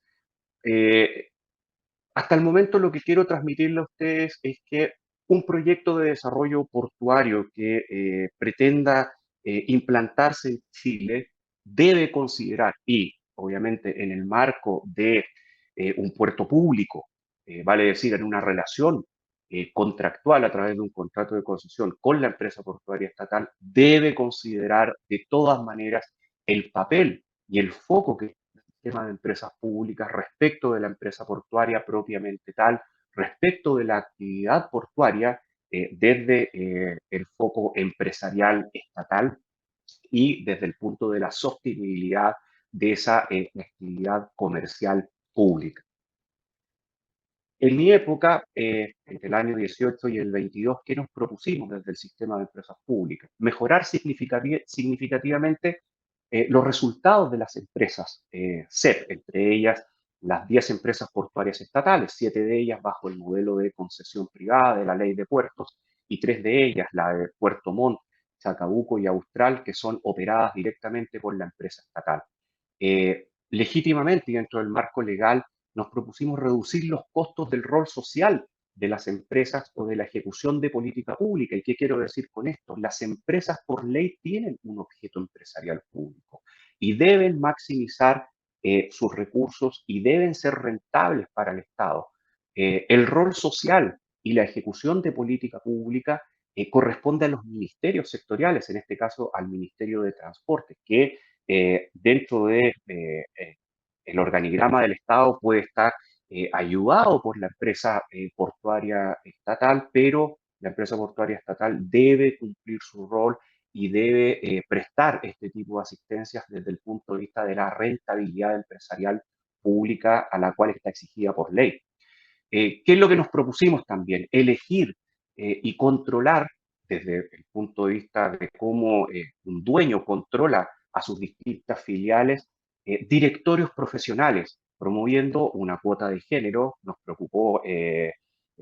Hasta el momento lo que quiero transmitirle a ustedes es que un proyecto de desarrollo portuario que pretenda implantarse en Chile debe considerar, y obviamente en el marco de un puerto público, vale decir, en una relación contractual a través de un contrato de concesión con la empresa portuaria estatal, debe considerar de todas maneras el papel y el foco que tema de empresas públicas, respecto de la empresa portuaria propiamente tal, respecto de la actividad portuaria desde el foco empresarial estatal y desde el punto de la sostenibilidad de esa actividad comercial pública. En mi época, entre el año 18 y el 22, ¿qué nos propusimos desde el sistema de empresas públicas? Mejorar significativamente los resultados de las empresas CEP, entre ellas las 10 empresas portuarias estatales, 7 de ellas bajo el modelo de concesión privada de la ley de puertos y 3 de ellas, la de Puerto Montt, Chacabuco y Austral, que son operadas directamente por la empresa estatal. Legítimamente y dentro del marco legal nos propusimos reducir los costos del rol social de las empresas o de la ejecución de política pública. ¿Y qué quiero decir con esto? Las empresas por ley tienen un objeto empresarial público y deben maximizar sus recursos y deben ser rentables para el Estado. El rol social y la ejecución de política pública corresponde a los ministerios sectoriales, en este caso al Ministerio de Transporte, que dentro de el organigrama del Estado puede estar ayudado por la empresa portuaria estatal, pero la empresa portuaria estatal debe cumplir su rol y debe prestar este tipo de asistencias desde el punto de vista de la rentabilidad empresarial pública a la cual está exigida por ley. ¿Qué es lo que nos propusimos también? Elegir y controlar desde el punto de vista de cómo un dueño controla a sus distintas filiales, directorios profesionales, promoviendo una cuota de género. Nos preocupó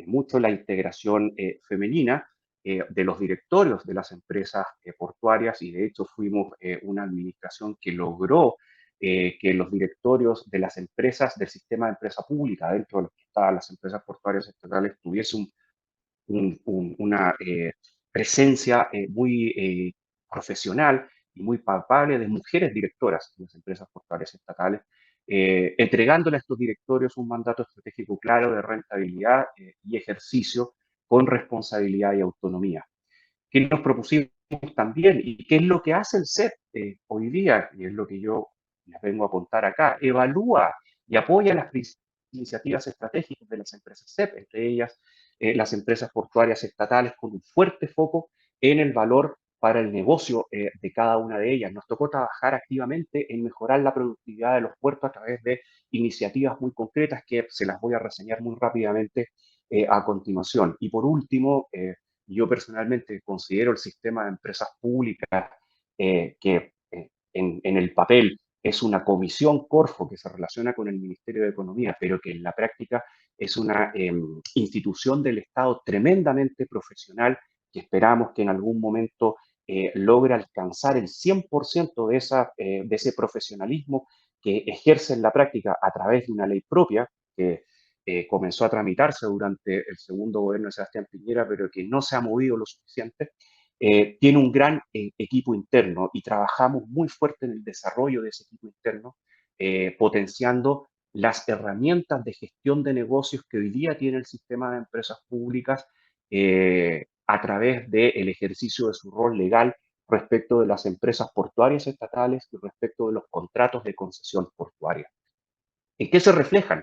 mucho la integración femenina de los directorios de las empresas portuarias y de hecho fuimos una administración que logró que los directorios de las empresas del sistema de empresa pública, dentro de los que estaban las empresas portuarias estatales, tuviese una presencia muy profesional y muy palpable de mujeres directoras de las empresas portuarias estatales, entregándole a estos directorios un mandato estratégico claro de rentabilidad y ejercicio con responsabilidad y autonomía. ¿Qué nos propusimos también? ¿Y qué es lo que hace el CEP hoy día? Y es lo que yo les vengo a contar acá. Evalúa y apoya las iniciativas estratégicas de las empresas CEP, entre ellas las empresas portuarias estatales, con un fuerte foco en el valor para el negocio de cada una de ellas. Nos tocó trabajar activamente en mejorar la productividad de los puertos a través de iniciativas muy concretas que se las voy a reseñar muy rápidamente a continuación. Y por último, yo personalmente considero el sistema de empresas públicas que en el papel es una comisión Corfo que se relaciona con el Ministerio de Economía, pero que en la práctica es una institución del Estado tremendamente profesional que esperamos que en algún momento logre alcanzar el 100% de ese profesionalismo que ejerce en la práctica a través de una ley propia que comenzó a tramitarse durante el segundo gobierno de Sebastián Piñera, pero que no se ha movido lo suficiente, tiene un gran equipo interno y trabajamos muy fuerte en el desarrollo de ese equipo interno, potenciando las herramientas de gestión de negocios que hoy día tiene el sistema de empresas públicas a través del ejercicio de su rol legal respecto de las empresas portuarias estatales y respecto de los contratos de concesión portuaria. ¿En qué se reflejan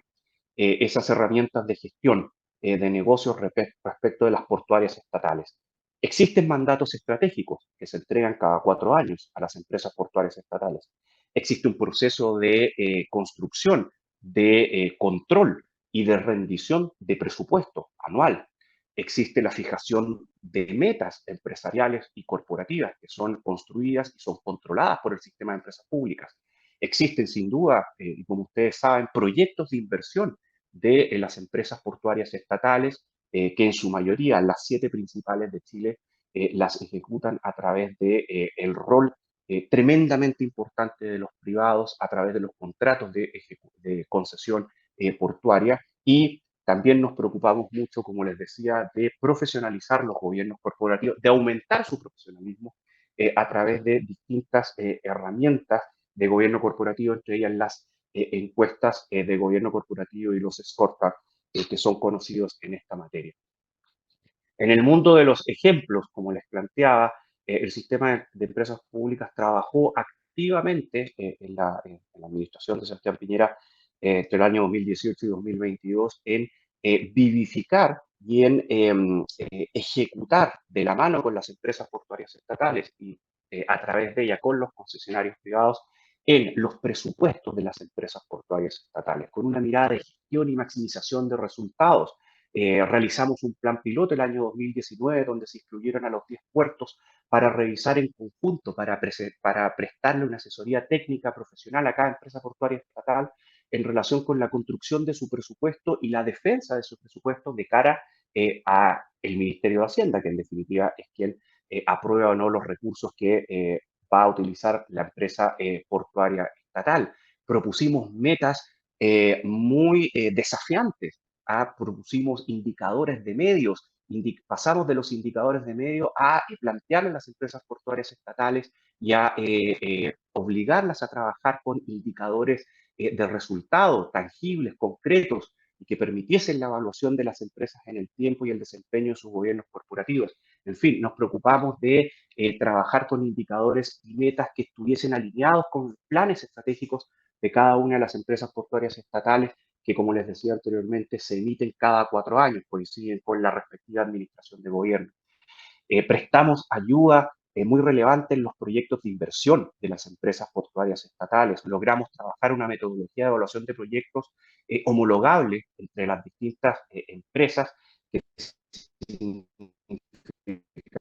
esas herramientas de gestión de negocios respecto de las portuarias estatales? Existen mandatos estratégicos que se entregan cada 4 años a las empresas portuarias estatales. Existe un proceso de construcción, de control y de rendición de presupuesto anual. Existe la fijación de metas empresariales y corporativas que son construidas y son controladas por el sistema de empresas públicas. Existen sin duda, y como ustedes saben, proyectos de inversión de las empresas portuarias estatales, que en su mayoría las 7 principales de Chile las ejecutan a través de el rol tremendamente importante de los privados a través de los contratos de concesión portuaria y también nos preocupamos mucho, como les decía, de profesionalizar los gobiernos corporativos, de aumentar su profesionalismo a través de distintas herramientas de gobierno corporativo, entre ellas las encuestas de gobierno corporativo y los scorecards que son conocidos en esta materia. En el mundo de los ejemplos, como les planteaba, el sistema de empresas públicas trabajó activamente en la administración de Sebastián Piñera entre el año 2018 y 2022 en vivificar y en ejecutar de la mano con las empresas portuarias estatales y a través de ella con los concesionarios privados en los presupuestos de las empresas portuarias estatales, con una mirada de gestión y maximización de resultados. Realizamos un plan piloto el año 2019 donde se incluyeron a los 10 puertos para revisar en conjunto, para prestarle una asesoría técnica profesional a cada empresa portuaria estatal en relación con la construcción de su presupuesto y la defensa de su presupuesto de cara a el Ministerio de Hacienda, que en definitiva es quien aprueba o no los recursos que va a utilizar la empresa portuaria estatal. Propusimos metas muy desafiantes. Propusimos indicadores de medios, pasamos de los indicadores de medios a plantearle a las empresas portuarias estatales y a obligarlas a trabajar con indicadores de resultados tangibles, concretos, y que permitiesen la evaluación de las empresas en el tiempo y el desempeño de sus gobiernos corporativos. En fin, nos preocupamos de trabajar con indicadores y metas que estuviesen alineados con planes estratégicos de cada una de las empresas portuarias estatales que, como les decía anteriormente, se emiten cada 4 años, coinciden con la respectiva administración de gobierno. Prestamos ayuda muy relevante en los proyectos de inversión de las empresas portuarias estatales. Logramos trabajar una metodología de evaluación de proyectos homologable entre las distintas empresas que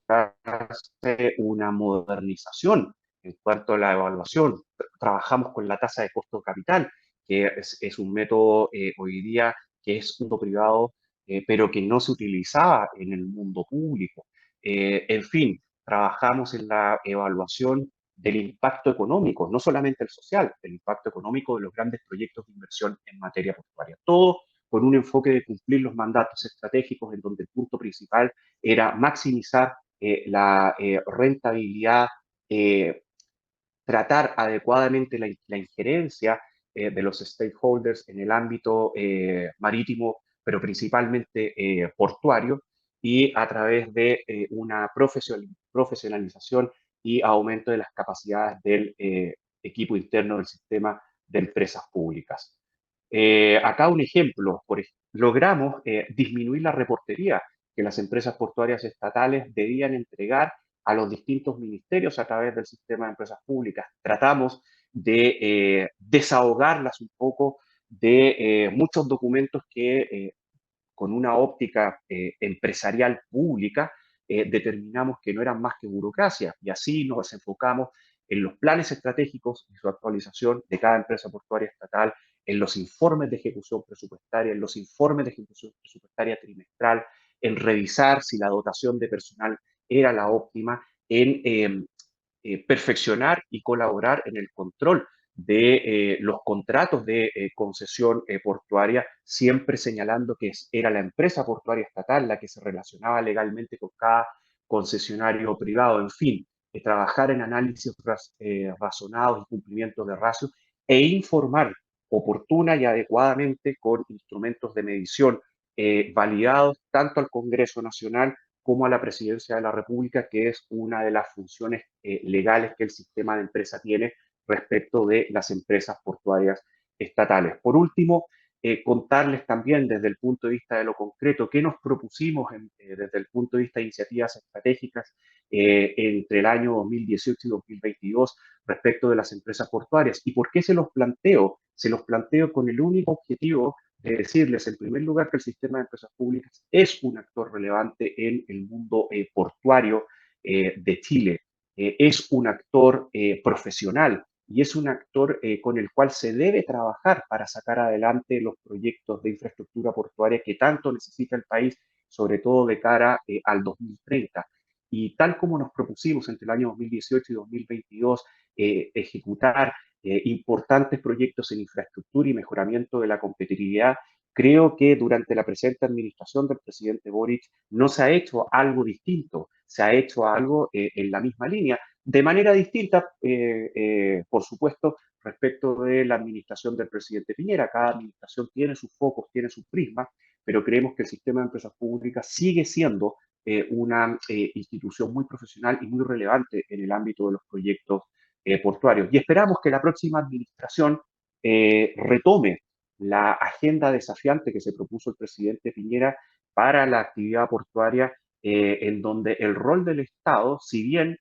hace una modernización en cuanto a la evaluación. Trabajamos con la tasa de costo de capital, que es un método hoy día que es un mundo privado, pero que no se utilizaba en el mundo público. En fin, trabajamos en la evaluación del impacto económico, no solamente el social, el impacto económico de los grandes proyectos de inversión en materia portuaria. Todo con un enfoque de cumplir los mandatos estratégicos en donde el punto principal era maximizar la rentabilidad, eh, tratar adecuadamente la injerencia de los stakeholders en el ámbito marítimo, pero principalmente portuario, y a través de una profesionalización y aumento de las capacidades del equipo interno del sistema de empresas públicas. Acá un ejemplo, logramos disminuir la reportería que las empresas portuarias estatales debían entregar a los distintos ministerios a través del sistema de empresas públicas. Tratamos de desahogarlas un poco de muchos documentos que con una óptica empresarial pública, determinamos que no eran más que burocracia y así nos enfocamos en los planes estratégicos y su actualización de cada empresa portuaria estatal, en los informes de ejecución presupuestaria, en los informes de ejecución presupuestaria trimestral, en revisar si la dotación de personal era la óptima, en perfeccionar y colaborar en el control de los contratos de concesión portuaria, siempre señalando que era la empresa portuaria estatal la que se relacionaba legalmente con cada concesionario privado. En fin, trabajar en análisis razonados y cumplimiento de ratios e informar oportuna y adecuadamente con instrumentos de medición validados tanto al Congreso Nacional como a la Presidencia de la República, que es una de las funciones legales que el sistema de empresa tiene respecto de las empresas portuarias estatales. Por último, contarles también desde el punto de vista de lo concreto qué nos propusimos desde el punto de vista de iniciativas estratégicas entre el año 2018 y 2022 respecto de las empresas portuarias. ¿Y por qué se los planteo? Se los planteo con el único objetivo de decirles, en primer lugar, que el sistema de empresas públicas es un actor relevante en el mundo portuario de Chile. Es un actor profesional y es un actor con el cual se debe trabajar para sacar adelante los proyectos de infraestructura portuaria que tanto necesita el país, sobre todo de cara al 2030. Y tal como nos propusimos entre el año 2018 y 2022 ejecutar importantes proyectos en infraestructura y mejoramiento de la competitividad, creo que durante la presente administración del presidente Boric no se ha hecho algo distinto, se ha hecho algo en la misma línea, de manera distinta, por supuesto, respecto de la administración del presidente Piñera. Cada administración tiene sus focos, tiene sus prismas, pero creemos que el sistema de empresas públicas sigue siendo una institución muy profesional y muy relevante en el ámbito de los proyectos portuarios. Y esperamos que la próxima administración retome la agenda desafiante que se propuso el presidente Piñera para la actividad portuaria, en donde el rol del Estado, si bien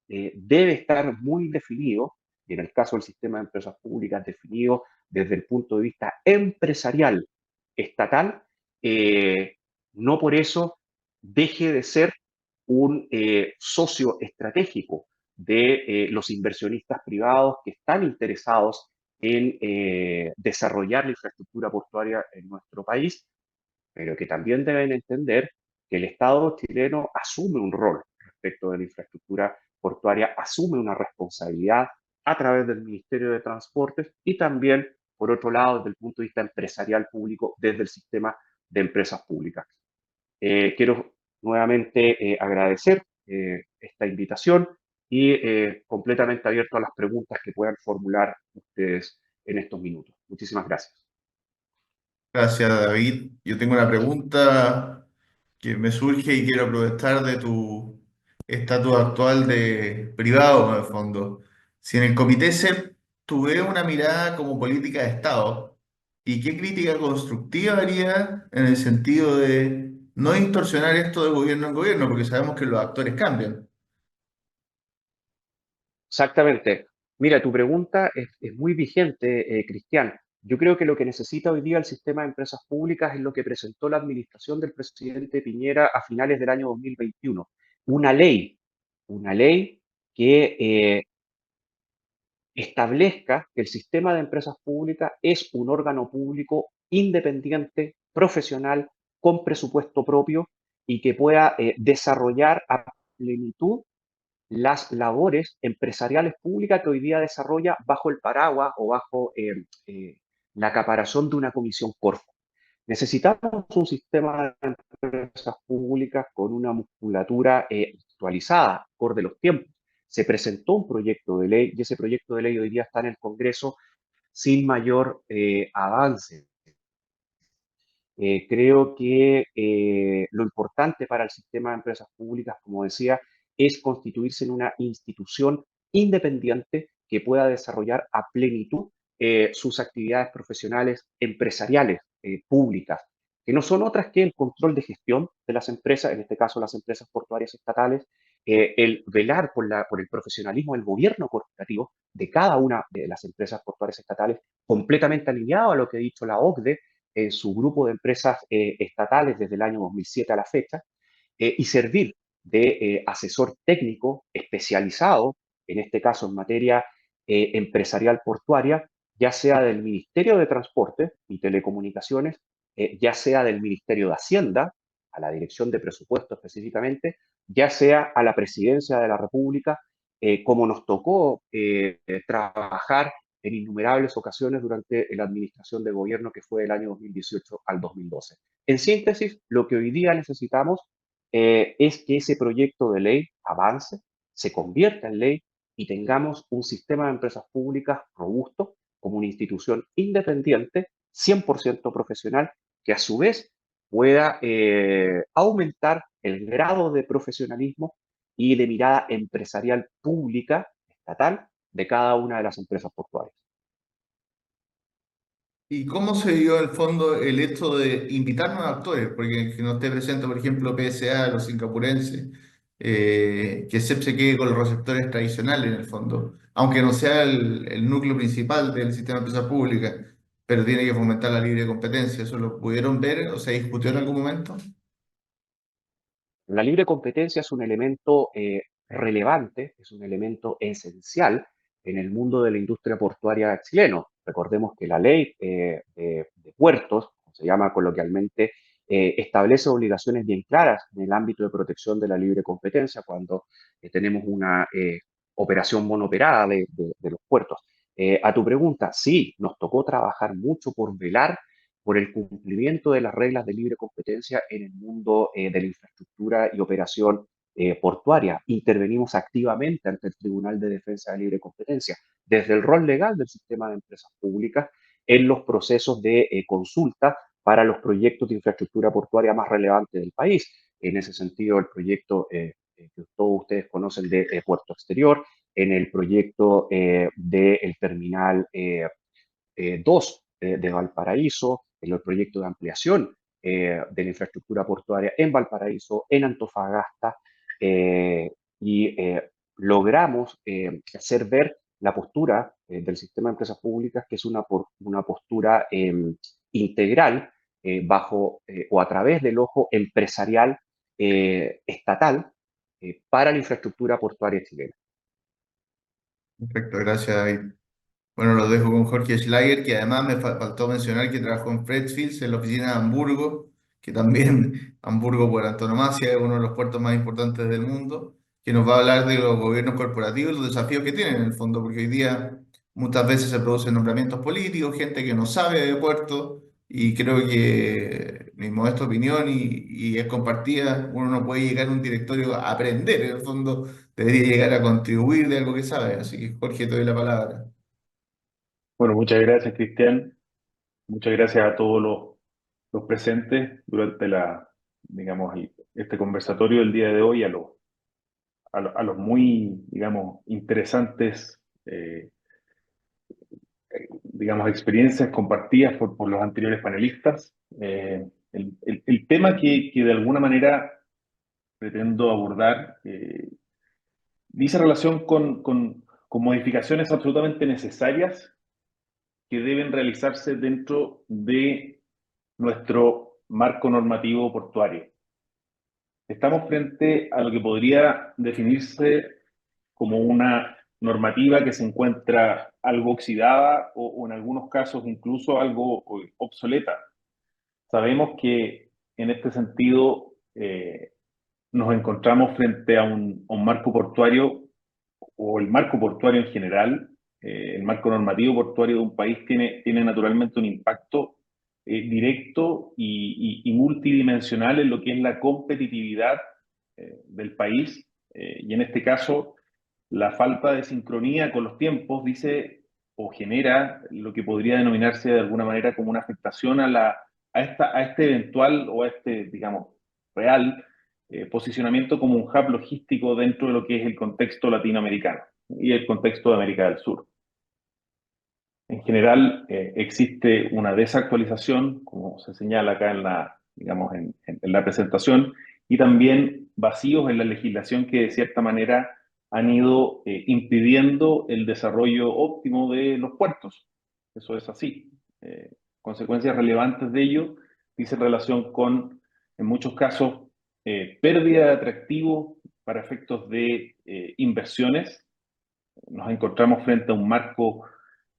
debe estar muy definido, y en el caso del sistema de empresas públicas definido desde el punto de vista empresarial estatal, no por eso deje de ser un socio estratégico de los inversionistas privados que están interesados en desarrollar la infraestructura portuaria en nuestro país, pero que también deben entender que el Estado chileno asume un rol respecto de la infraestructura portuaria, asume una responsabilidad a través del Ministerio de Transportes y también, por otro lado, desde el punto de vista empresarial público, desde el sistema de empresas públicas. Quiero nuevamente agradecer esta invitación y completamente abierto a las preguntas que puedan formular ustedes en estos minutos. Muchísimas gracias. Gracias, David. Yo tengo una pregunta que me surge y quiero aprovechar de tu estatus actual de privado, en el fondo. Si en el comité CEP tuve una mirada como política de Estado, ¿y qué crítica constructiva haría en el sentido de no distorsionar esto de gobierno en gobierno? Porque sabemos que los actores cambian. Exactamente. Mira, tu pregunta es muy vigente, Cristian. Yo creo que lo que necesita hoy día el sistema de empresas públicas es lo que presentó la administración del presidente Piñera a finales del año 2021. Una ley, una ley que establezca que el sistema de empresas públicas es un órgano público independiente, profesional, con presupuesto propio y que pueda desarrollar a plenitud las labores empresariales públicas que hoy día desarrolla bajo el paraguas o bajo la caparazón de una comisión Corfo. Necesitamos un sistema de empresas públicas con una musculatura actualizada, acorde a los tiempos. Se presentó un proyecto de ley y ese proyecto de ley hoy día está en el Congreso sin mayor avance. Creo que lo importante para el sistema de empresas públicas, como decía, es constituirse en una institución independiente que pueda desarrollar a plenitud sus actividades profesionales, empresariales, públicas, que no son otras que el control de gestión de las empresas, en este caso las empresas portuarias estatales, el velar por el profesionalismo del gobierno corporativo de cada una de las empresas portuarias estatales, completamente alineado a lo que ha dicho la OCDE en su grupo de empresas estatales desde el año 2007 a la fecha, y servir de asesor técnico especializado, en este caso en materia empresarial portuaria, ya sea del Ministerio de Transporte y Telecomunicaciones, ya sea del Ministerio de Hacienda, a la Dirección de Presupuesto específicamente, ya sea a la Presidencia de la República, como nos tocó trabajar en innumerables ocasiones durante la administración de gobierno que fue del año 2018 al 2012. En síntesis, lo que hoy día necesitamos es que ese proyecto de ley avance, se convierta en ley y tengamos un sistema de empresas públicas robusto como una institución independiente, 100% profesional, que a su vez pueda aumentar el grado de profesionalismo y de mirada empresarial pública, estatal, de cada una de las empresas portuarias. ¿Y cómo se dio el fondo el hecho de invitar nuevos actores? Porque que no esté presente, por ejemplo, PSA, los singapurenses, que CEP se quede con los receptores tradicionales en el fondo, aunque no sea el núcleo principal del sistema de empresas públicas, pero tiene que fomentar la libre competencia. ¿Eso lo pudieron ver o se discutió en algún momento? La libre competencia es un elemento relevante, es un elemento esencial en el mundo de la industria portuaria chileno. Recordemos que la ley de puertos, como se llama coloquialmente, establece obligaciones bien claras en el ámbito de protección de la libre competencia cuando tenemos una operación monoperada de los puertos. A tu pregunta, sí, nos tocó trabajar mucho por velar por el cumplimiento de las reglas de libre competencia en el mundo de la infraestructura y operación portuaria. Intervenimos activamente ante el Tribunal de Defensa de Libre Competencia, desde el rol legal del sistema de empresas públicas en los procesos de consulta para los proyectos de infraestructura portuaria más relevantes del país. En ese sentido, el proyecto que todos ustedes conocen de Puerto Exterior, en el proyecto del Terminal 2 de Valparaíso, en el proyecto de ampliación de la infraestructura portuaria en Valparaíso, en Antofagasta, y logramos hacer ver la postura del sistema de empresas públicas, que es una postura integral bajo o a través del ojo empresarial estatal para la infraestructura portuaria chilena. Perfecto, gracias, David. Bueno, lo dejo con Jorge Schlager, que además me faltó mencionar que trabajó en Freshfields, en la oficina de Hamburgo, que también Hamburgo por antonomasia es uno de los puertos más importantes del mundo, que nos va a hablar de los gobiernos corporativos y los desafíos que tienen en el fondo, porque hoy día muchas veces se producen nombramientos políticos, gente que no sabe de puertos, y creo que mi modesta opinión y es compartida, uno no puede llegar a un directorio a aprender, en el fondo debería llegar a contribuir de algo que sabe. Así que Jorge, te doy la palabra. Bueno, muchas gracias, Cristian. Muchas gracias a todos los presentes durante digamos, este conversatorio del día de hoy a los muy, digamos, interesantes, digamos, experiencias compartidas por los anteriores panelistas. El tema que de alguna manera pretendo abordar dice relación con modificaciones absolutamente necesarias que deben realizarse dentro de nuestro marco normativo portuario. Estamos frente a lo que podría definirse como una normativa que se encuentra algo oxidada o en algunos casos incluso algo obsoleta. Sabemos que en este sentido nos encontramos frente a un marco portuario o el marco portuario en general. El marco normativo portuario de un país tiene naturalmente un impacto directo y multidimensional en lo que es la competitividad del país. Y en este caso, la falta de sincronía con los tiempos dice o genera lo que podría denominarse de alguna manera como una afectación a este eventual o a este, digamos, real posicionamiento como un hub logístico dentro de lo que es el contexto latinoamericano y el contexto de América del Sur. En general, existe una desactualización, como se señala acá en la, digamos, en la presentación, y también vacíos en la legislación que de cierta manera han ido impidiendo el desarrollo óptimo de los puertos. Eso es así. Consecuencias relevantes de ello dicen relación con, en muchos casos, pérdida de atractivo para efectos de inversiones. Nos encontramos frente a un marco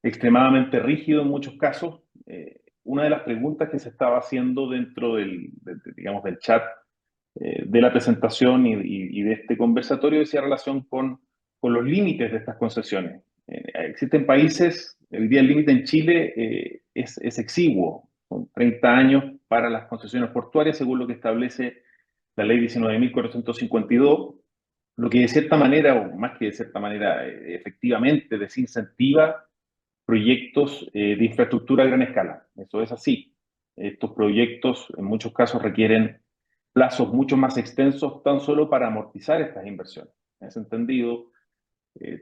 extremadamente rígido en muchos casos. Una de las preguntas que se estaba haciendo dentro digamos, del chat de la presentación y de este conversatorio decía relación con los límites de estas concesiones. Existen países, hoy día el límite en Chile es exiguo, son 30 años para las concesiones portuarias, según lo que establece la ley 19.452, lo que de cierta manera, o más que de cierta manera, efectivamente desincentiva proyectos de infraestructura a gran escala. Eso es así. Estos proyectos en muchos casos requieren plazos mucho más extensos tan solo para amortizar estas inversiones. En ese entendido,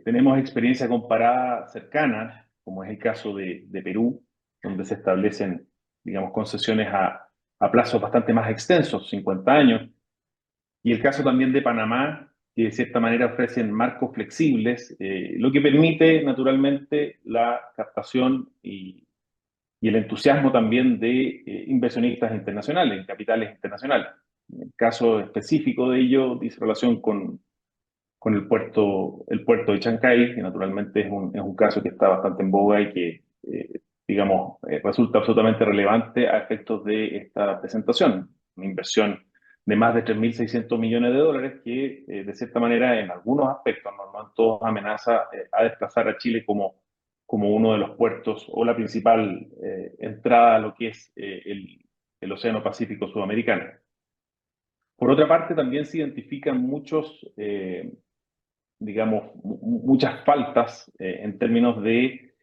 tenemos experiencia comparada cercana, como es el caso de Perú, donde se establecen, digamos, concesiones a plazos bastante más extensos, 50 años, y el caso también de Panamá, que de cierta manera ofrecen marcos flexibles, lo que permite naturalmente la captación y el entusiasmo también de inversionistas internacionales, capitales internacionales. El caso específico de ello dice relación con el puerto de Chancay, que naturalmente es un caso que está bastante en boga y que, digamos, resulta absolutamente relevante a efectos de esta presentación. Una inversión de más de 3.600 millones de dólares que, de cierta manera, en algunos aspectos, no en todos, amenaza a desplazar a Chile como uno de los puertos o la principal entrada a lo que es el Océano Pacífico Sudamericano. Por otra parte, también se identifican digamos, muchas faltas en términos de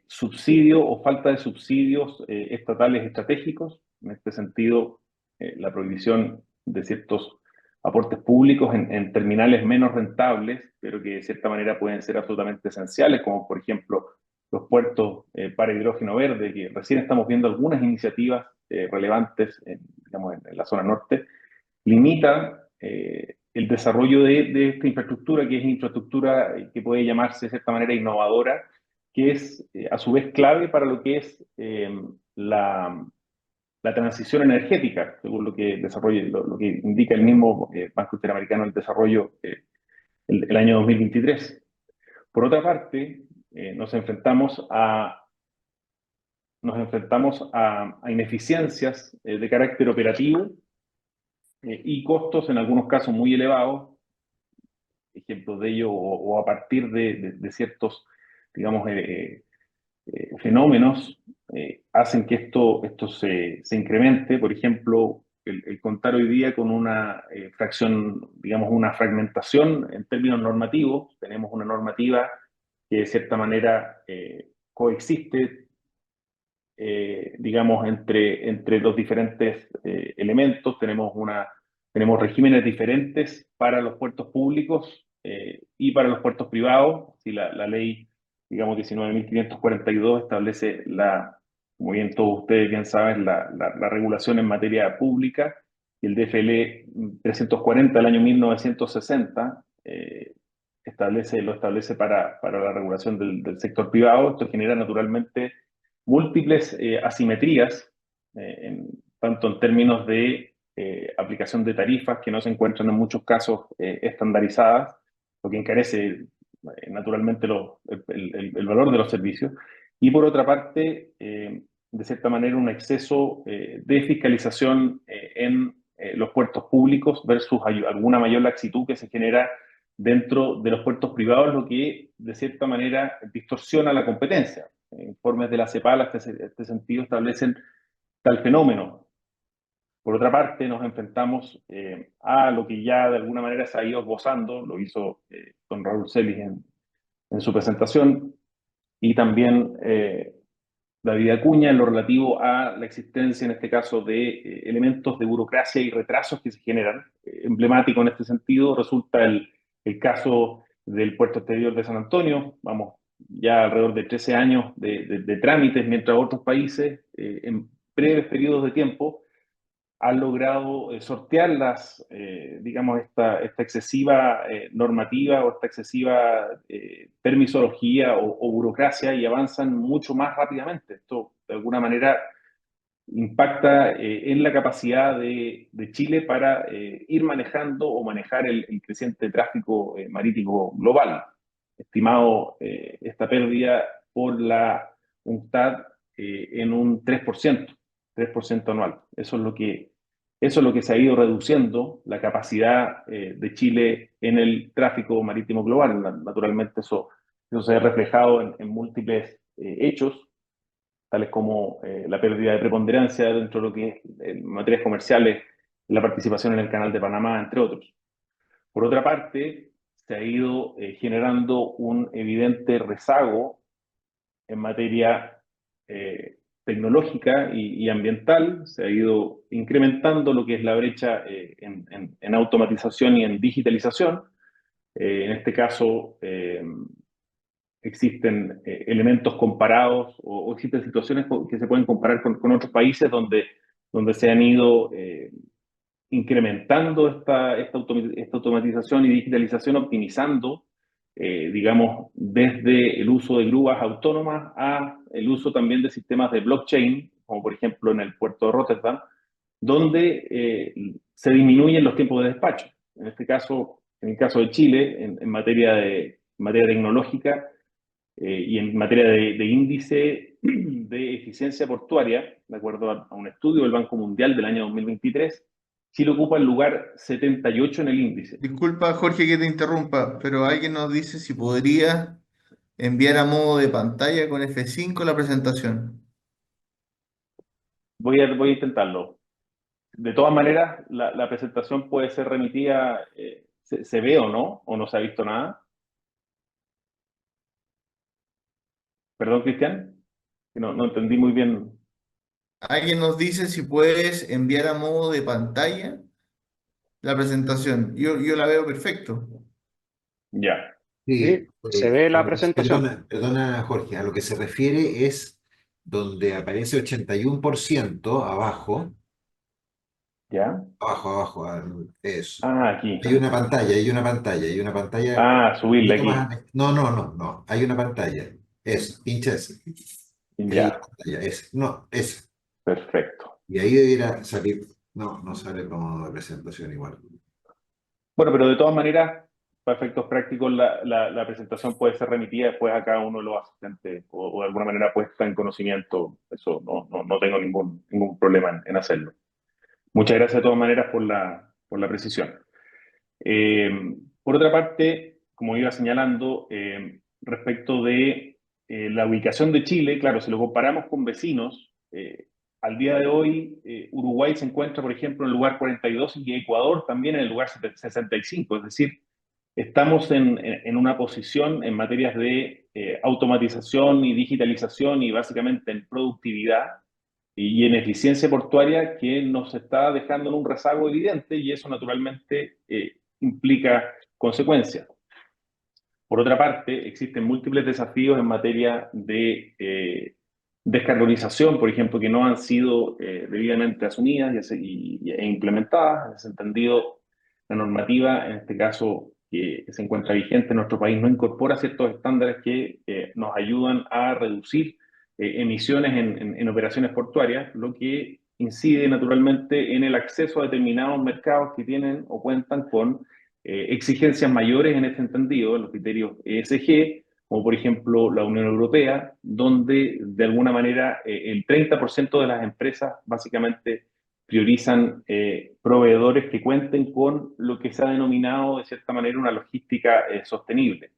subsidio o falta de subsidios estatales estratégicos. En este sentido, la prohibición de ciertos aportes públicos en terminales menos rentables, pero que de cierta manera pueden ser absolutamente esenciales, como por ejemplo los puertos para hidrógeno verde, que recién estamos viendo algunas iniciativas relevantes digamos, en la zona norte, limita el desarrollo de esta infraestructura, que es infraestructura que puede llamarse de cierta manera innovadora, que es a su vez clave para lo que es la transición energética, según lo que lo que indica el mismo Banco Interamericano del Desarrollo el año 2023. Por otra parte, nos enfrentamos a ineficiencias de carácter operativo y costos en algunos casos muy elevados. Ejemplos de ello o a partir de ciertos, digamos, fenómenos hacen que esto se incremente. Por ejemplo, el contar hoy día con una fracción, digamos, una fragmentación en términos normativos. Tenemos una normativa que de cierta manera coexiste digamos, entre los diferentes elementos. Tenemos regímenes diferentes para los puertos públicos y para los puertos privados. Si la ley, digamos, 19.542 establece como bien todos ustedes bien saben, la regulación en materia pública, y el DFL 340 del año 1960 lo establece para la regulación del sector privado. Esto genera naturalmente múltiples asimetrías, tanto en términos de aplicación de tarifas que no se encuentran en muchos casos estandarizadas, lo que encarece naturalmente el valor de los servicios, y por otra parte, de cierta manera, un exceso de fiscalización en los puertos públicos versus alguna mayor laxitud que se genera dentro de los puertos privados, lo que de cierta manera distorsiona la competencia. Informes de la CEPAL en este sentido establecen tal fenómeno. Por otra parte, nos enfrentamos a lo que ya de alguna manera se ha ido esbozando, lo hizo don Raúl Celis en su presentación, y también David Acuña en lo relativo a la existencia, en este caso, de elementos de burocracia y retrasos que se generan. Emblemático en este sentido resulta el caso del puerto exterior de San Antonio. Vamos ya alrededor de 13 años de trámites, mientras otros países en breves periodos de tiempo han logrado sortear digamos, esta excesiva normativa o esta excesiva permisología o burocracia, y avanzan mucho más rápidamente. Esto, de alguna manera, impacta en la capacidad de Chile para ir manejando o manejar el creciente tráfico marítimo global. Estimado esta pérdida por la UNCTAD en un 3% anual. Eso es lo que se ha ido reduciendo la capacidad de Chile en el tráfico marítimo global. Naturalmente eso se ha reflejado en múltiples hechos, tales como la pérdida de preponderancia dentro de lo que es en materias comerciales, la participación en el Canal de Panamá, entre otros. Por otra parte, se ha ido generando un evidente rezago en materia tecnológica y ambiental. Se ha ido incrementando lo que es la brecha en automatización y en digitalización. En este caso, existen elementos comparados o existen situaciones que se pueden comparar con otros países donde se han ido incrementando esta automatización y digitalización, optimizando, digamos, desde el uso de grúas autónomas a el uso también de sistemas de blockchain, como por ejemplo en el puerto de Rotterdam, donde se disminuyen los tiempos de despacho. En este caso, en el caso de Chile, en materia tecnológica, y en materia de índice de eficiencia portuaria, de acuerdo a un estudio del Banco Mundial del año 2023, Chile ocupa el lugar 78 en el índice. Disculpa, Jorge, que te interrumpa, pero alguien nos dice si podría enviar a modo de pantalla con F5 la presentación. Voy a intentarlo. De todas maneras, la presentación puede ser remitida, ¿se ve o no se ha visto nada? Perdón, Cristian, que no entendí muy bien. Alguien nos dice si puedes enviar a modo de pantalla la presentación. Yo la veo perfecto. Ya. Sí, Sí, se ve la presentación. perdona, Jorge, a lo que se refiere es donde aparece 81% abajo, ¿Ya? abajo, eso. Ah, aquí. Hay una pantalla, un Ah, subirle poquito más. aquí. No, hay una pantalla. Eso, pincha ese. Y hay una Ya, pantalla, ese. No, ese. perfecto. Y ahí debiera salir. No, no sale como de presentación igual. Bueno, pero de todas maneras, para efectos prácticos, la presentación puede ser remitida después a cada uno de los asistentes o de alguna manera puesta en conocimiento. Eso no tengo ningún problema en hacerlo. Muchas gracias de todas maneras por la precisión. Por otra parte, como iba señalando, respecto de la ubicación de Chile, claro, si lo comparamos con vecinos, al día de hoy Uruguay se encuentra, por ejemplo, en el lugar 42 y Ecuador también en el lugar 65, es decir, estamos en una posición en materias de automatización y digitalización y básicamente en productividad y en eficiencia portuaria que nos está dejando en un rezago evidente y eso naturalmente implica consecuencias. Por otra parte, existen múltiples desafíos en materia de descarbonización, por ejemplo, que no han sido debidamente asumidas e implementadas. En ese entendido, la normativa, en este caso, que se encuentra vigente en nuestro país, no incorpora ciertos estándares que nos ayudan a reducir emisiones en operaciones portuarias, lo que incide naturalmente en el acceso a determinados mercados que tienen o cuentan con exigencias mayores en este entendido, en los criterios ESG, como por ejemplo la Unión Europea, donde de alguna manera el 30% de las empresas básicamente priorizan proveedores que cuenten con lo que se ha denominado de cierta manera una logística sostenible.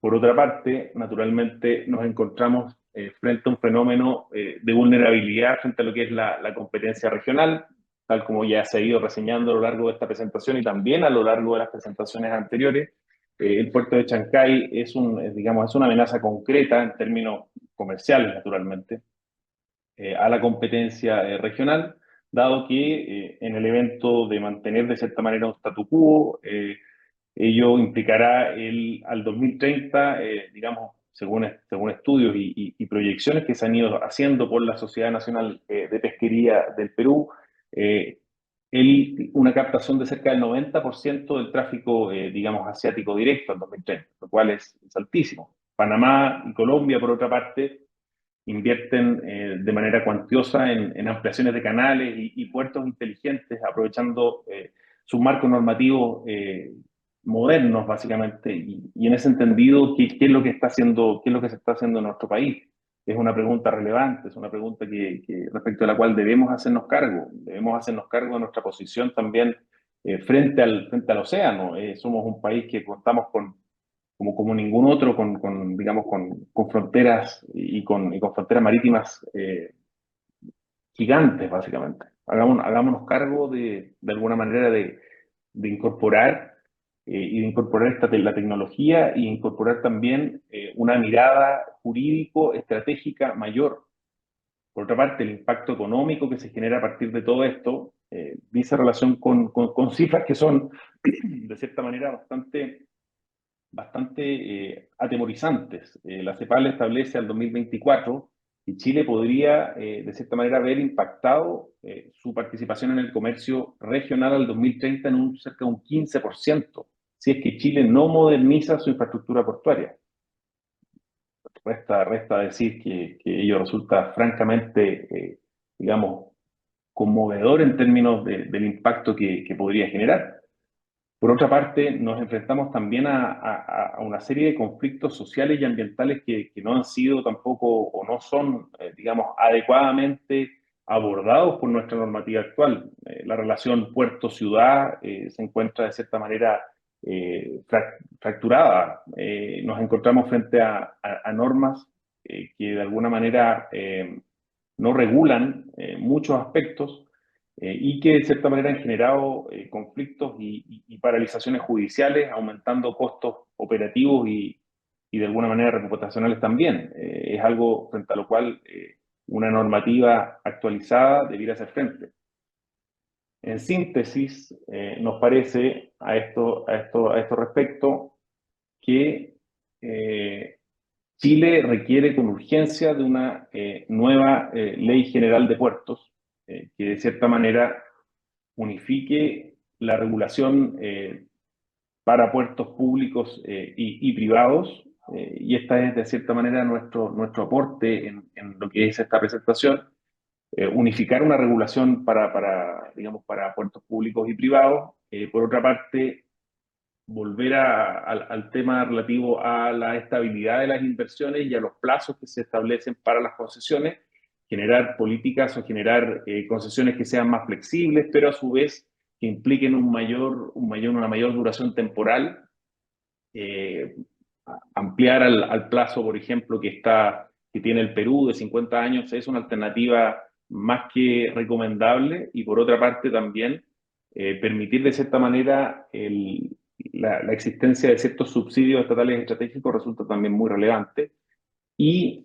Por otra parte, naturalmente nos encontramos frente a un fenómeno de vulnerabilidad frente a lo que es la competencia regional, tal como ya se ha ido reseñando a lo largo de esta presentación y también a lo largo de las presentaciones anteriores. El puerto de Chancay digamos, es una amenaza concreta en términos comerciales, naturalmente, a la competencia regional, dado que en el evento de mantener de cierta manera un statu quo, ello implicará al 2030, digamos, según estudios y proyecciones que se han ido haciendo por la Sociedad Nacional de Pesquería del Perú, una captación de cerca del 90% del tráfico, digamos, asiático directo al 2030, lo cual es altísimo. Panamá y Colombia, por otra parte, invierten de manera cuantiosa en ampliaciones de canales y puertos inteligentes, aprovechando sus marcos normativos modernos, básicamente. Y en ese entendido, ¿qué es lo que está haciendo, qué es lo que se está haciendo en nuestro país? Es una pregunta relevante, es una pregunta que respecto a la cual debemos hacernos cargo de nuestra posición también frente al océano. Somos un país que contamos como ningún otro, digamos, con fronteras y con fronteras marítimas gigantes, básicamente. Hagámonos cargo de alguna manera de incorporar y de incorporar la tecnología y incorporar también una mirada jurídico-estratégica mayor. Por otra parte, el impacto económico que se genera a partir de todo esto dice relación con cifras que son, de cierta manera, bastante atemorizantes. La CEPAL establece al 2024 que Chile podría, de cierta manera, haber impactado su participación en el comercio regional al 2030 en cerca de un 15%, si es que Chile no moderniza su infraestructura portuaria. Resta decir que ello resulta francamente, digamos, conmovedor en términos del impacto que podría generar. Por otra parte, nos enfrentamos también a una serie de conflictos sociales y ambientales que no han sido tampoco o no son, digamos, adecuadamente abordados por nuestra normativa actual. La relación puerto-ciudad se encuentra de cierta manera fracturada. Nos encontramos frente a normas que de alguna manera no regulan muchos aspectos y que de cierta manera han generado conflictos y paralizaciones judiciales, aumentando costos operativos y de alguna manera reputacionales también. Es algo frente a lo cual una normativa actualizada debiera hacer frente. En síntesis, nos parece a esto respecto que Chile requiere con urgencia de una nueva ley general de puertos que de cierta manera unifique la regulación para puertos públicos y privados, y esta es de cierta manera nuestro aporte en lo que es esta presentación, unificar una regulación digamos, para puertos públicos y privados. Por otra parte, volver al tema relativo a la estabilidad de las inversiones y a los plazos que se establecen para las concesiones, generar políticas o generar concesiones que sean más flexibles, pero a su vez que impliquen una mayor duración temporal, ampliar al plazo, por ejemplo, que tiene el Perú de 50 años, es una alternativa más que recomendable, y por otra parte también permitir de cierta manera la existencia de ciertos subsidios estatales estratégicos resulta también muy relevante y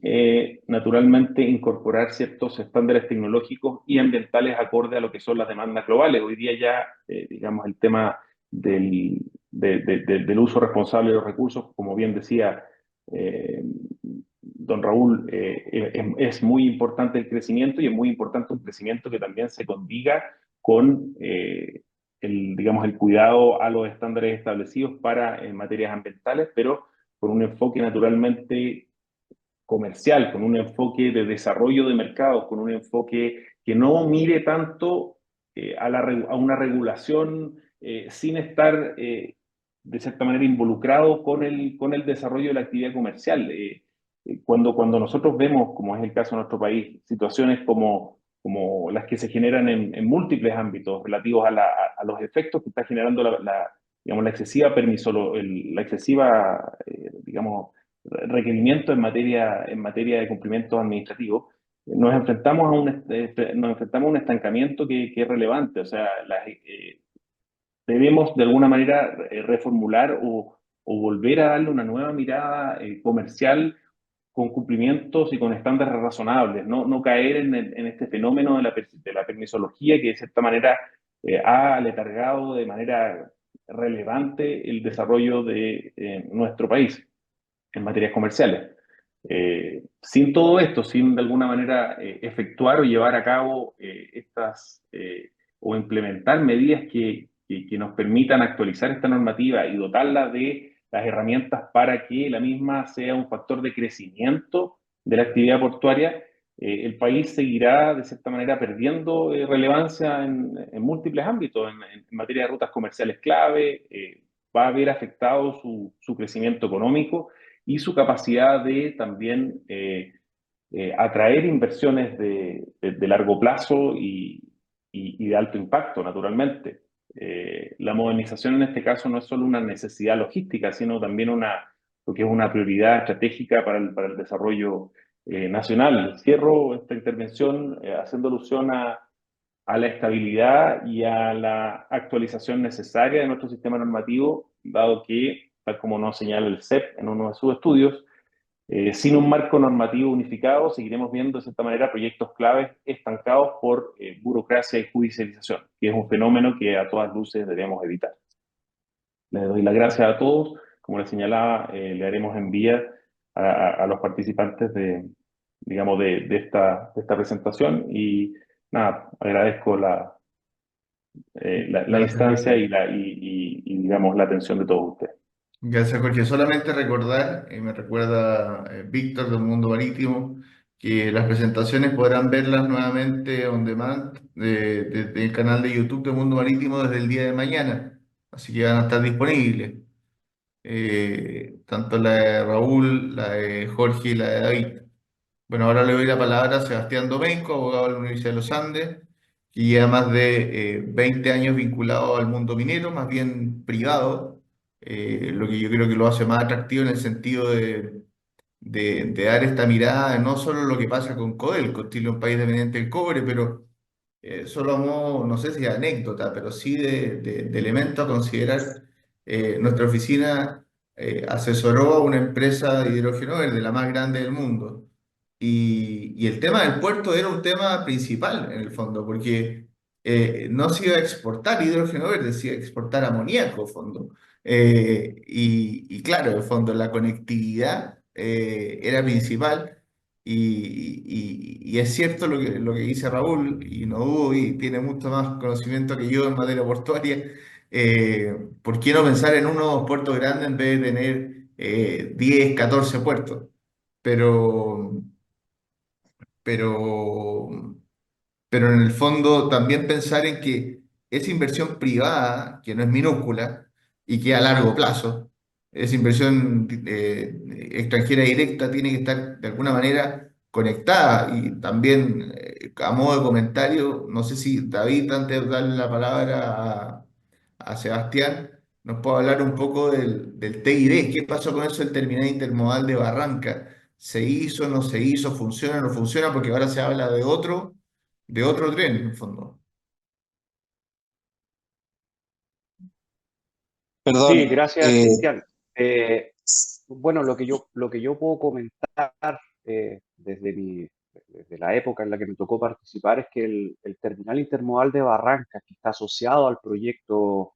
naturalmente incorporar ciertos estándares tecnológicos y ambientales acorde a lo que son las demandas globales. Hoy día ya, digamos, el tema del, del uso responsable de los recursos, como bien decía don Raúl, es muy importante el crecimiento y es muy importante un crecimiento que también se condiga con el, digamos, el cuidado a los estándares establecidos para en materias ambientales, pero con un enfoque naturalmente comercial, con un enfoque de desarrollo de mercados, con un enfoque que no mire tanto a una regulación sin estar de cierta manera involucrado con el desarrollo de la actividad comercial. Cuando nosotros vemos, como es el caso de nuestro país, situaciones como las que se generan en múltiples ámbitos relativos a los efectos que está generando digamos, la excesiva la excesiva, digamos, requerimientos en materia de cumplimientos administrativos, nos enfrentamos a un estancamiento que es relevante. O sea, debemos de alguna manera reformular o volver a darle una nueva mirada comercial con cumplimientos y con estándares razonables, no caer en este fenómeno de la permisología que de cierta manera ha aletargado de manera relevante el desarrollo de nuestro país en materias comerciales. Sin todo esto, sin de alguna manera efectuar o llevar a cabo o implementar medidas que nos permitan actualizar esta normativa y dotarla de las herramientas para que la misma sea un factor de crecimiento de la actividad portuaria, el país seguirá de cierta manera perdiendo relevancia en múltiples ámbitos, en materia de rutas comerciales clave, va a ver afectado su crecimiento económico y su capacidad de también atraer inversiones de largo plazo y de alto impacto, naturalmente. La modernización en este caso no es solo una necesidad logística, sino también lo que es una prioridad estratégica para el desarrollo nacional. Cierro esta intervención haciendo alusión a la estabilidad y a la actualización necesaria de nuestro sistema normativo, dado que, tal como nos señala el CEP en uno de sus estudios, sin un marco normativo unificado, seguiremos viendo de cierta manera proyectos claves estancados por burocracia y judicialización, que es un fenómeno que a todas luces debemos evitar. Les doy las gracias a todos. Como les señalaba, le haremos envía a los participantes digamos, de esta presentación y nada, agradezco la Gracias, instancia Jorge. digamos, la atención de todos ustedes. Gracias, Jorge. Solamente recordar, me recuerda Víctor del Mundo Marítimo, que las presentaciones podrán verlas nuevamente on demand desde el canal de YouTube de Mundo Marítimo desde el día de mañana. Así que van a estar disponibles. Tanto la de Raúl, la de Jorge y la de David. Bueno, ahora le doy la palabra a Sebastián Domenco, abogado de la Universidad de los Andes, que lleva más de 20 años vinculado al mundo minero, más bien privado, lo que yo creo que lo hace más atractivo en el sentido de dar esta mirada de no solo lo que pasa con Codelco, Chile es un país dependiente del cobre, pero solo a modo, no sé si de anécdota, pero sí de elemento a considerar. Nuestra oficina asesoró a una empresa de hidrógeno verde, la más grande del mundo. Y el tema del puerto era un tema principal en el fondo, porque no se iba a exportar hidrógeno verde, se iba a exportar amoníaco, fondo. Y claro, en el fondo la conectividad era principal. Y es cierto lo que dice Raúl, y no dudo, y tiene mucho más conocimiento que yo en materia portuaria. ¿Por qué no pensar en unos puertos grandes en vez de tener 10, 14 puertos? Pero, pero pero en el fondo también pensar en que esa inversión privada, que no es minúscula y que a largo plazo, esa inversión extranjera directa tiene que estar de alguna manera conectada. Y también, a modo de comentario, no sé si David, antes de darle la palabra a Sebastián, nos puede hablar un poco del TID. ¿Qué pasó con eso del terminal intermodal de Barranca? ¿Se hizo, no se hizo, funciona, no funciona? Porque ahora se habla de otro tren, en el fondo. Sí, Perdón, gracias, Cristian. Bueno, lo que yo puedo comentar desde la época en la que me tocó participar es que el terminal intermodal de Barrancas, que está asociado al proyecto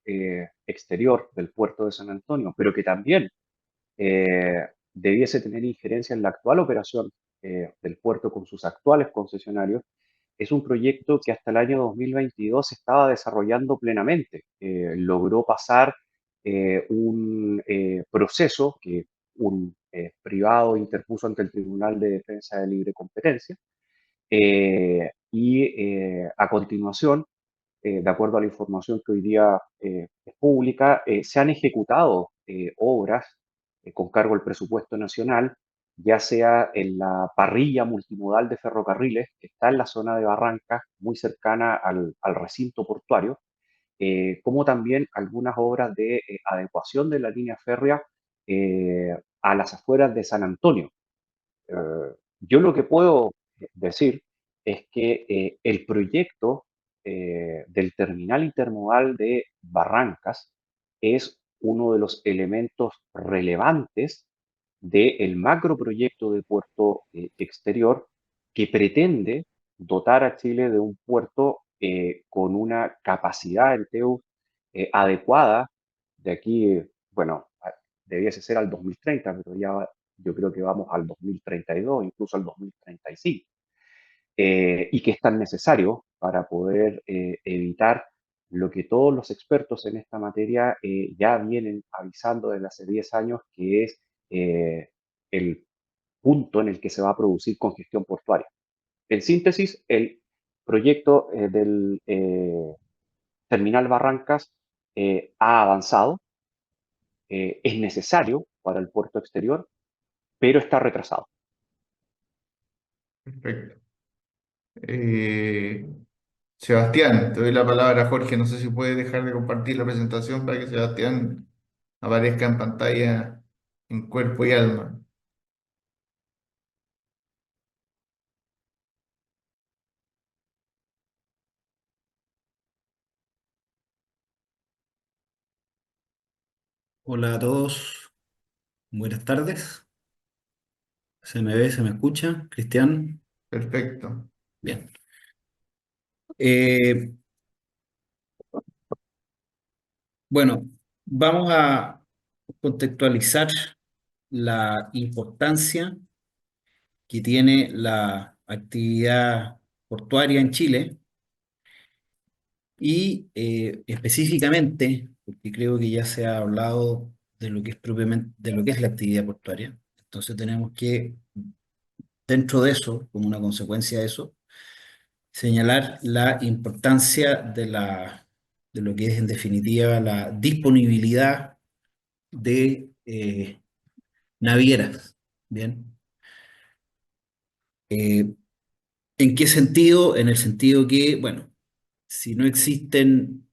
exterior del puerto de San Antonio, pero que también debiese tener injerencia en la actual operación del puerto con sus actuales concesionarios, es un proyecto que hasta el año 2022 se estaba desarrollando plenamente. Logró pasar un proceso que un privado interpuso ante el Tribunal de Defensa de Libre Competencia y a continuación, de acuerdo a la información que hoy día es pública, se han ejecutado obras con cargo al presupuesto nacional, ya sea en la parrilla multimodal de ferrocarriles, que está en la zona de Barrancas, muy cercana al recinto portuario, como también algunas obras de adecuación de la línea férrea a las afueras de San Antonio. Yo lo que puedo decir es que el proyecto del terminal intermodal de Barrancas es uno de los elementos relevantes del macroproyecto de puerto exterior que pretende dotar a Chile de un puerto con una capacidad en TEU adecuada de aquí, bueno, debiese ser al 2030, pero ya yo creo que vamos al 2032, incluso al 2035, y que es tan necesario para poder evitar lo que todos los expertos en esta materia ya vienen avisando desde hace 10 años, que es el punto en el que se va a producir congestión portuaria. En síntesis, el proyecto del Terminal Barrancas ha avanzado, es necesario para el puerto exterior, pero está retrasado. Perfecto. Eh, Sebastián, te doy la palabra, Jorge. No sé si puedes dejar de compartir la presentación para que Sebastián aparezca en pantalla en cuerpo y alma. Hola a todos, buenas tardes. ¿Se me ve, se me escucha? Cristian, Perfecto. bien. Eh, bueno, vamos a contextualizar la importancia que tiene la actividad portuaria en Chile y específicamente, porque creo que ya se ha hablado de lo que es propiamente, de lo que es la actividad portuaria. Entonces tenemos que, dentro de eso, como una consecuencia de eso, señalar la importancia de lo que es en definitiva la disponibilidad de navieras. Bien. ¿En qué sentido? En el sentido que, bueno, si no existen,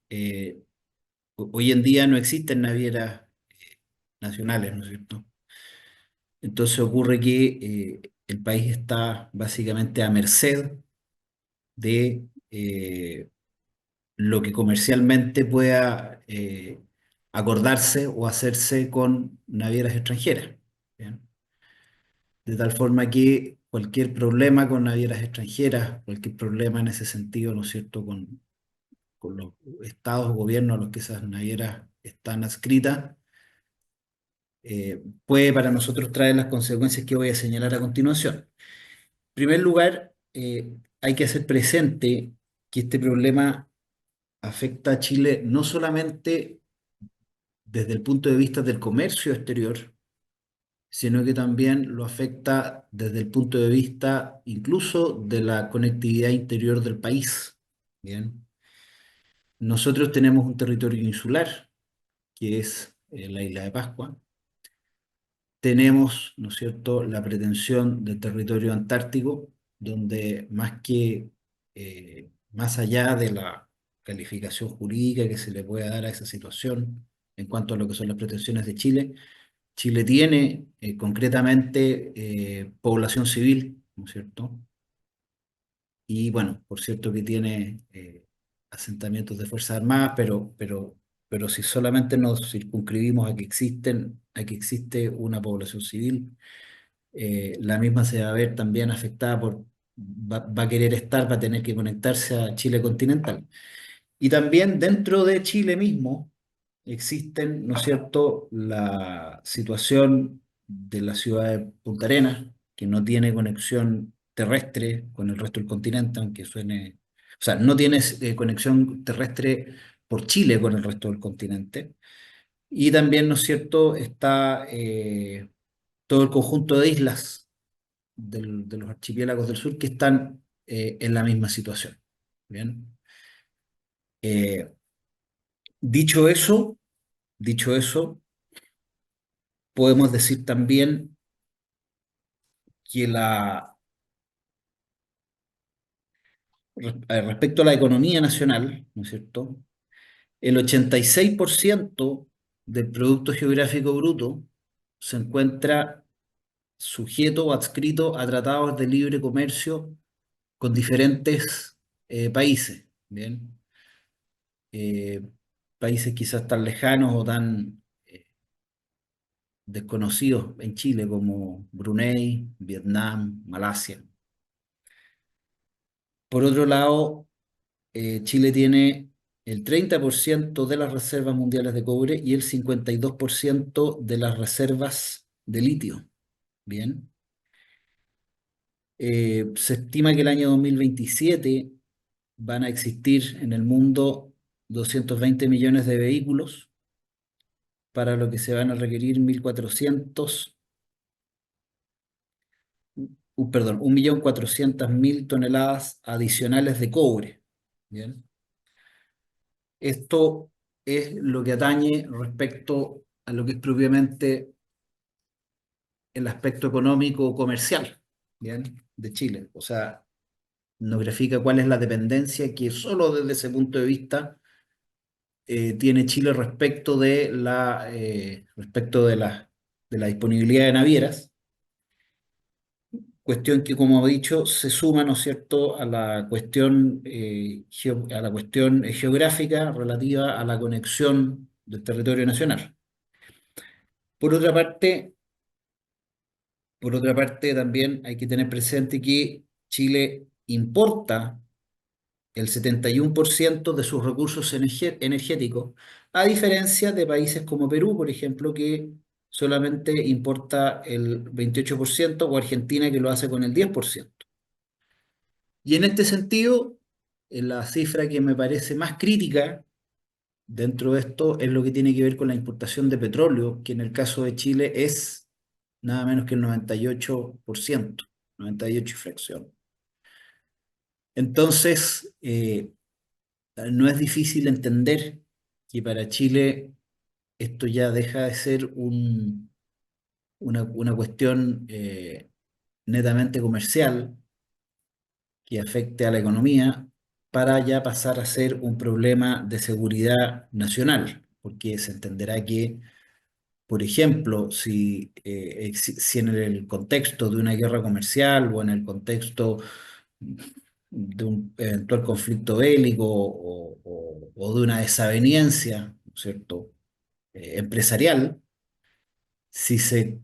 hoy en día no existen navieras nacionales, ¿no es cierto? Entonces ocurre que el país está básicamente a merced de lo que comercialmente pueda acordarse o hacerse con navieras extranjeras. ¿Bien? De tal forma que cualquier problema con navieras extranjeras, cualquier problema en ese sentido, ¿no es cierto?, con los estados o gobiernos a los que esas navieras están adscritas, puede para nosotros traer las consecuencias que voy a señalar a continuación. En primer lugar, hay que hacer presente que este problema afecta a Chile no solamente desde el punto de vista del comercio exterior, sino que también lo afecta desde el punto de vista incluso de la conectividad interior del país. Bien. Nosotros tenemos un territorio insular, que es la isla de Pascua. Tenemos, ¿no es cierto?, la pretensión del territorio antártico, donde más allá de la calificación jurídica que se le pueda dar a esa situación en cuanto a lo que son las pretensiones de Chile, Chile tiene concretamente población civil, ¿no es cierto? Y bueno, por cierto que tiene asentamientos de Fuerzas Armadas, pero pero si solamente nos circunscribimos a que existe una población civil, la misma se va a ver también afectada va a querer estar, va a tener que conectarse a Chile continental. Y también dentro de Chile mismo existen, ¿no es cierto?, la situación de la ciudad de Punta Arenas, que no tiene conexión terrestre con el resto del continente, aunque suene, o sea, no tiene conexión terrestre por Chile con el resto del continente. Y también, ¿no es cierto?, está todo el conjunto de islas de los archipiélagos del sur que están en la misma situación. Bien. Eh, dicho eso, dicho eso, podemos decir también que respecto a la economía nacional, ¿no es cierto? El 86% del Producto Geográfico Bruto se encuentra sujeto o adscrito a tratados de libre comercio con diferentes países, ¿bien? Eh, países quizás tan lejanos o tan desconocidos en Chile como Brunei, Vietnam, Malasia. Por otro lado, Chile tiene el 30% de las reservas mundiales de cobre y el 52% de las reservas de litio. Bien. Se estima que el año 2027 van a existir en el mundo 220 millones de vehículos, para lo que se van a requerir 1.400.000 toneladas adicionales de cobre. Bien. Esto es lo que atañe respecto a lo que es propiamente el aspecto económico o comercial, ¿bien?, de Chile. O sea, nos grafica cuál es la dependencia que solo desde ese punto de vista tiene Chile respecto de la disponibilidad de navieras, cuestión que, como he dicho, se suma, ¿no es cierto?, a la cuestión, a la cuestión geográfica relativa a la conexión del territorio nacional. Por otra parte, también hay que tener presente que Chile importa el 71% de sus recursos energéticos, a diferencia de países como Perú, por ejemplo, que solamente importa el 28%, o Argentina, que lo hace con el 10%. Y en este sentido, la cifra que me parece más crítica dentro de esto es lo que tiene que ver con la importación de petróleo, que en el caso de Chile es nada menos que el 98%, 98 y fracción. Entonces, no es difícil entender que para Chile esto ya deja de ser una cuestión netamente comercial que afecte a la economía, para ya pasar a ser un problema de seguridad nacional, porque se entenderá que, por ejemplo, si en el contexto de una guerra comercial o en el contexto de un eventual conflicto bélico o de una desaveniencia, ¿no es cierto?, empresarial, si se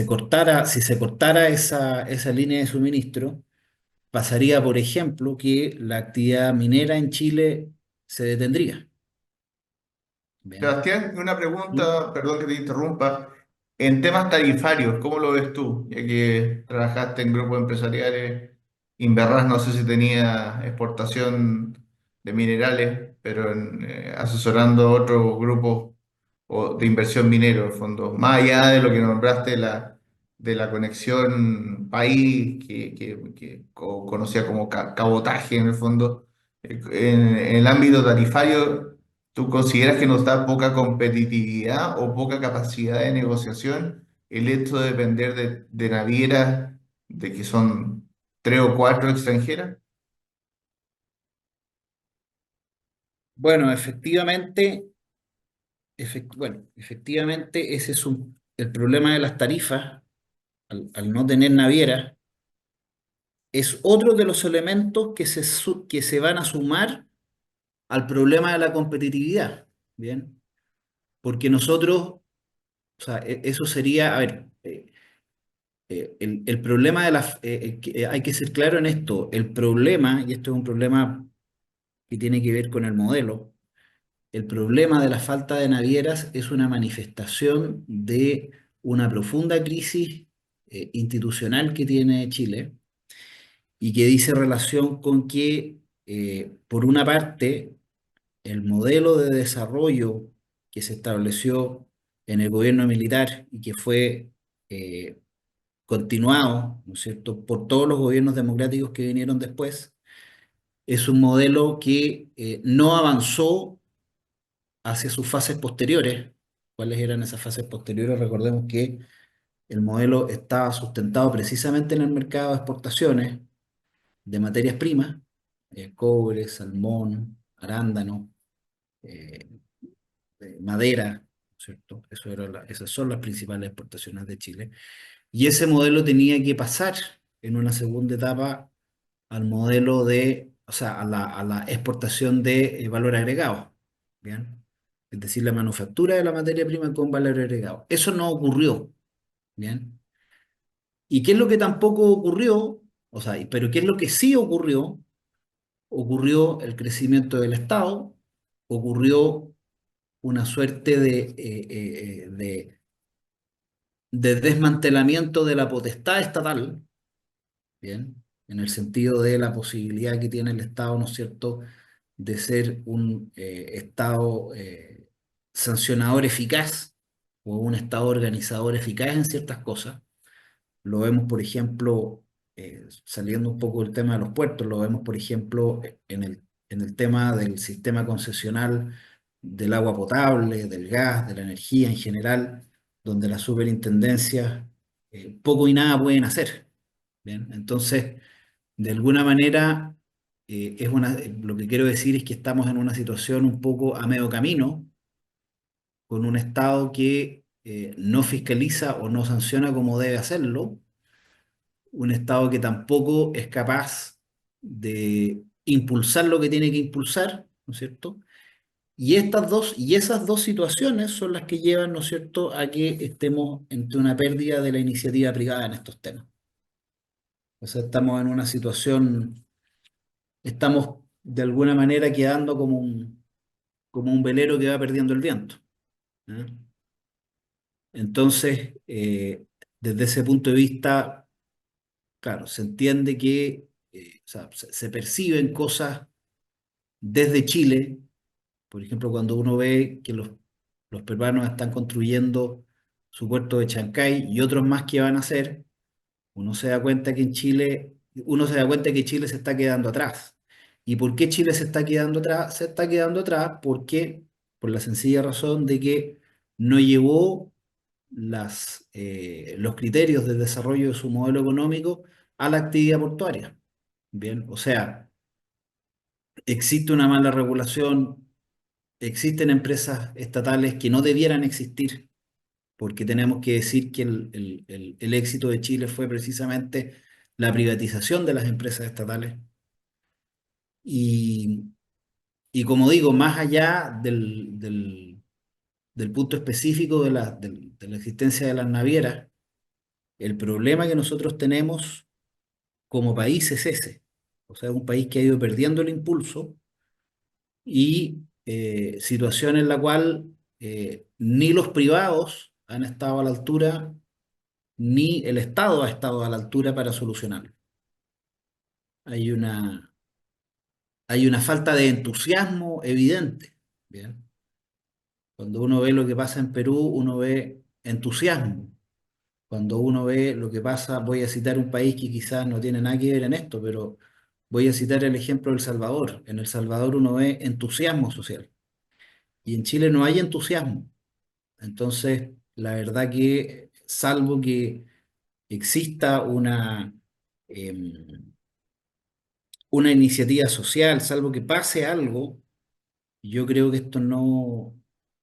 cortara esa línea de suministro, pasaría, por ejemplo, que la actividad minera en Chile se detendría. Bien. Sebastián, una ¿Mm? pregunta, perdón que te interrumpa. En temas tarifarios, ¿cómo lo ves tú? Ya que trabajaste en grupos empresariales, Inverrás no sé si tenía exportación de minerales, pero asesorando a otros grupos de inversión minero, en fondo. Más allá de lo que nombraste, de la conexión país, que conocía como cabotaje en el fondo, en el ámbito tarifario. ¿Tú consideras que nos da poca competitividad o poca capacidad de negociación el hecho de depender de navieras de que son tres o cuatro extranjeras? Bueno, efectivamente ese es el problema de las tarifas, al no tener naviera, es otro de los elementos que se van a sumar al problema de la competitividad. Bien. porque nosotros, o sea, eso sería, a ver, el problema de hay que ser claro en esto, el problema, y esto es un problema que tiene que ver con el modelo, el problema de la falta de navieras es una manifestación de una profunda crisis institucional que tiene Chile y que dice relación con que, por una parte, el modelo de desarrollo que se estableció en el gobierno militar y que fue eh, continuado, ¿no es cierto?, por todos los gobiernos democráticos que vinieron después, es un modelo que no avanzó hacia sus fases posteriores. ¿Cuáles eran esas fases posteriores? Recordemos que el modelo estaba sustentado precisamente en el mercado de exportaciones de materias primas, cobre, salmón, arándano, eh, madera, ¿no es cierto? Esas son las principales exportaciones de Chile. Y ese modelo tenía que pasar en una segunda etapa al modelo de, o sea, a la exportación de valor agregado, ¿bien? Es decir, la manufactura de la materia prima con valor agregado. Eso no ocurrió, ¿bien? ¿Y qué es lo que tampoco ocurrió? O sea, pero ¿qué es lo que sí ocurrió? Ocurrió el crecimiento del Estado, ocurrió una suerte de desmantelamiento de la potestad estatal, ¿bien? En el sentido de la posibilidad que tiene el Estado, ¿no es cierto?, de ser un Estado sancionador eficaz o un Estado organizador eficaz en ciertas cosas. Lo vemos, por ejemplo, saliendo un poco del tema de los puertos, lo vemos, por ejemplo, en el tema del sistema concesional del agua potable, del gas, de la energía en general, donde las superintendencias poco y nada pueden hacer. Bien, entonces, de alguna manera, lo que quiero decir es que estamos en una situación un poco a medio camino, con un Estado que no fiscaliza o no sanciona como debe hacerlo, un Estado que tampoco es capaz de impulsar lo que tiene que impulsar, ¿no es cierto? Y esas dos situaciones son las que llevan, ¿no es cierto?, a que estemos ante una pérdida de la iniciativa privada en estos temas. O sea, estamos en una situación, estamos de alguna manera quedando como un velero que va perdiendo el viento, ¿eh? Entonces, desde ese punto de vista, claro, se entiende que, o sea, se perciben cosas desde Chile. Por ejemplo, cuando uno ve que los peruanos están construyendo su puerto de Chancay y otros más que van a hacer, uno se da cuenta que en Chile, uno se da cuenta que Chile se está quedando atrás. ¿Y por qué Chile se está quedando atrás? Se está quedando atrás porque, por la sencilla razón de que no llevó los criterios de desarrollo de su modelo económico a la actividad portuaria. Bien, o sea, existe una mala regulación, existen empresas estatales que no debieran existir, porque tenemos que decir que el éxito de Chile fue precisamente la privatización de las empresas estatales. Y, y como digo, más allá del punto específico de la existencia de las navieras, el problema que nosotros tenemos como país es ese. O sea, es un país que ha ido perdiendo el impulso y situación en la cual ni los privados han estado a la altura, ni el Estado ha estado a la altura para solucionarlo. Hay hay una falta de entusiasmo evidente. Bien. Cuando uno ve lo que pasa en Perú, uno ve entusiasmo. Cuando uno ve lo que pasa, voy a citar un país que quizás no tiene nada que ver en esto, pero voy a citar el ejemplo de El Salvador. En El Salvador uno ve entusiasmo social y en Chile no hay entusiasmo. Entonces, la verdad que, salvo que exista em, una iniciativa social, salvo que pase algo, yo creo que esto no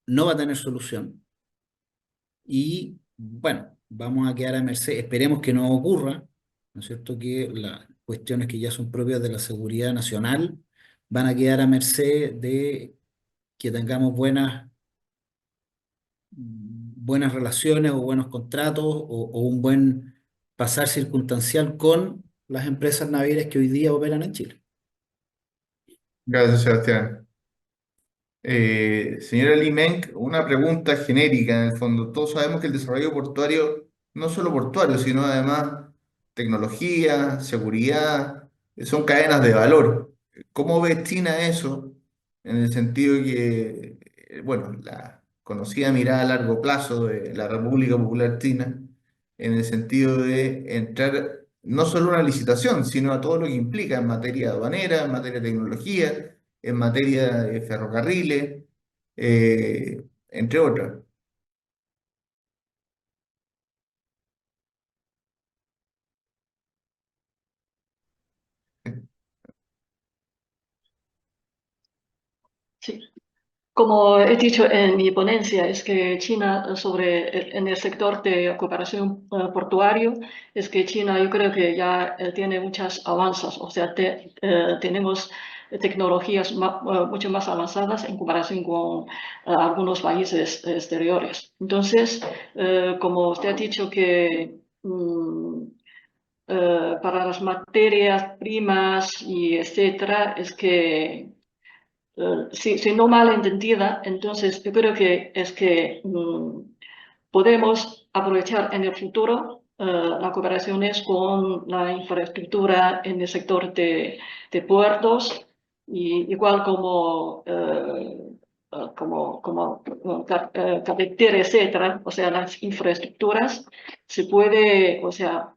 va a tener solución. Y bueno, vamos a quedar a merced, esperemos que no ocurra, ¿no es cierto?, que las cuestiones que ya son propias de la seguridad nacional van a quedar a merced de que tengamos buenas buenas relaciones o buenos contratos o un buen pasar circunstancial con las empresas navieras que hoy día operan en Chile. Gracias, Sebastián. Señora Limenc, una pregunta genérica en el fondo. Todos sabemos que el desarrollo portuario, no solo portuario, sino además tecnología, seguridad, son cadenas de valor. ¿Cómo ve China eso? En el sentido que, bueno, la conocida mirada a largo plazo de la República Popular China, en el sentido de entrar no solo a una licitación, sino a todo lo que implica en materia aduanera, en materia de tecnología, en materia de ferrocarriles, entre otras. Sí. Como he dicho en mi ponencia, es que China en el sector de cooperación portuario, es que China yo creo que ya tiene muchas avanzas, o sea, tenemos tecnologías mucho más avanzadas en comparación con algunos países exteriores. Entonces, como usted ha dicho que para las materias primas y etcétera, es que si no mal entendida, entonces yo creo que es que podemos aprovechar en el futuro las cooperaciones con la infraestructura en el sector de puertos, y igual como carretera, etcétera, o sea, las infraestructuras, se puede, o sea,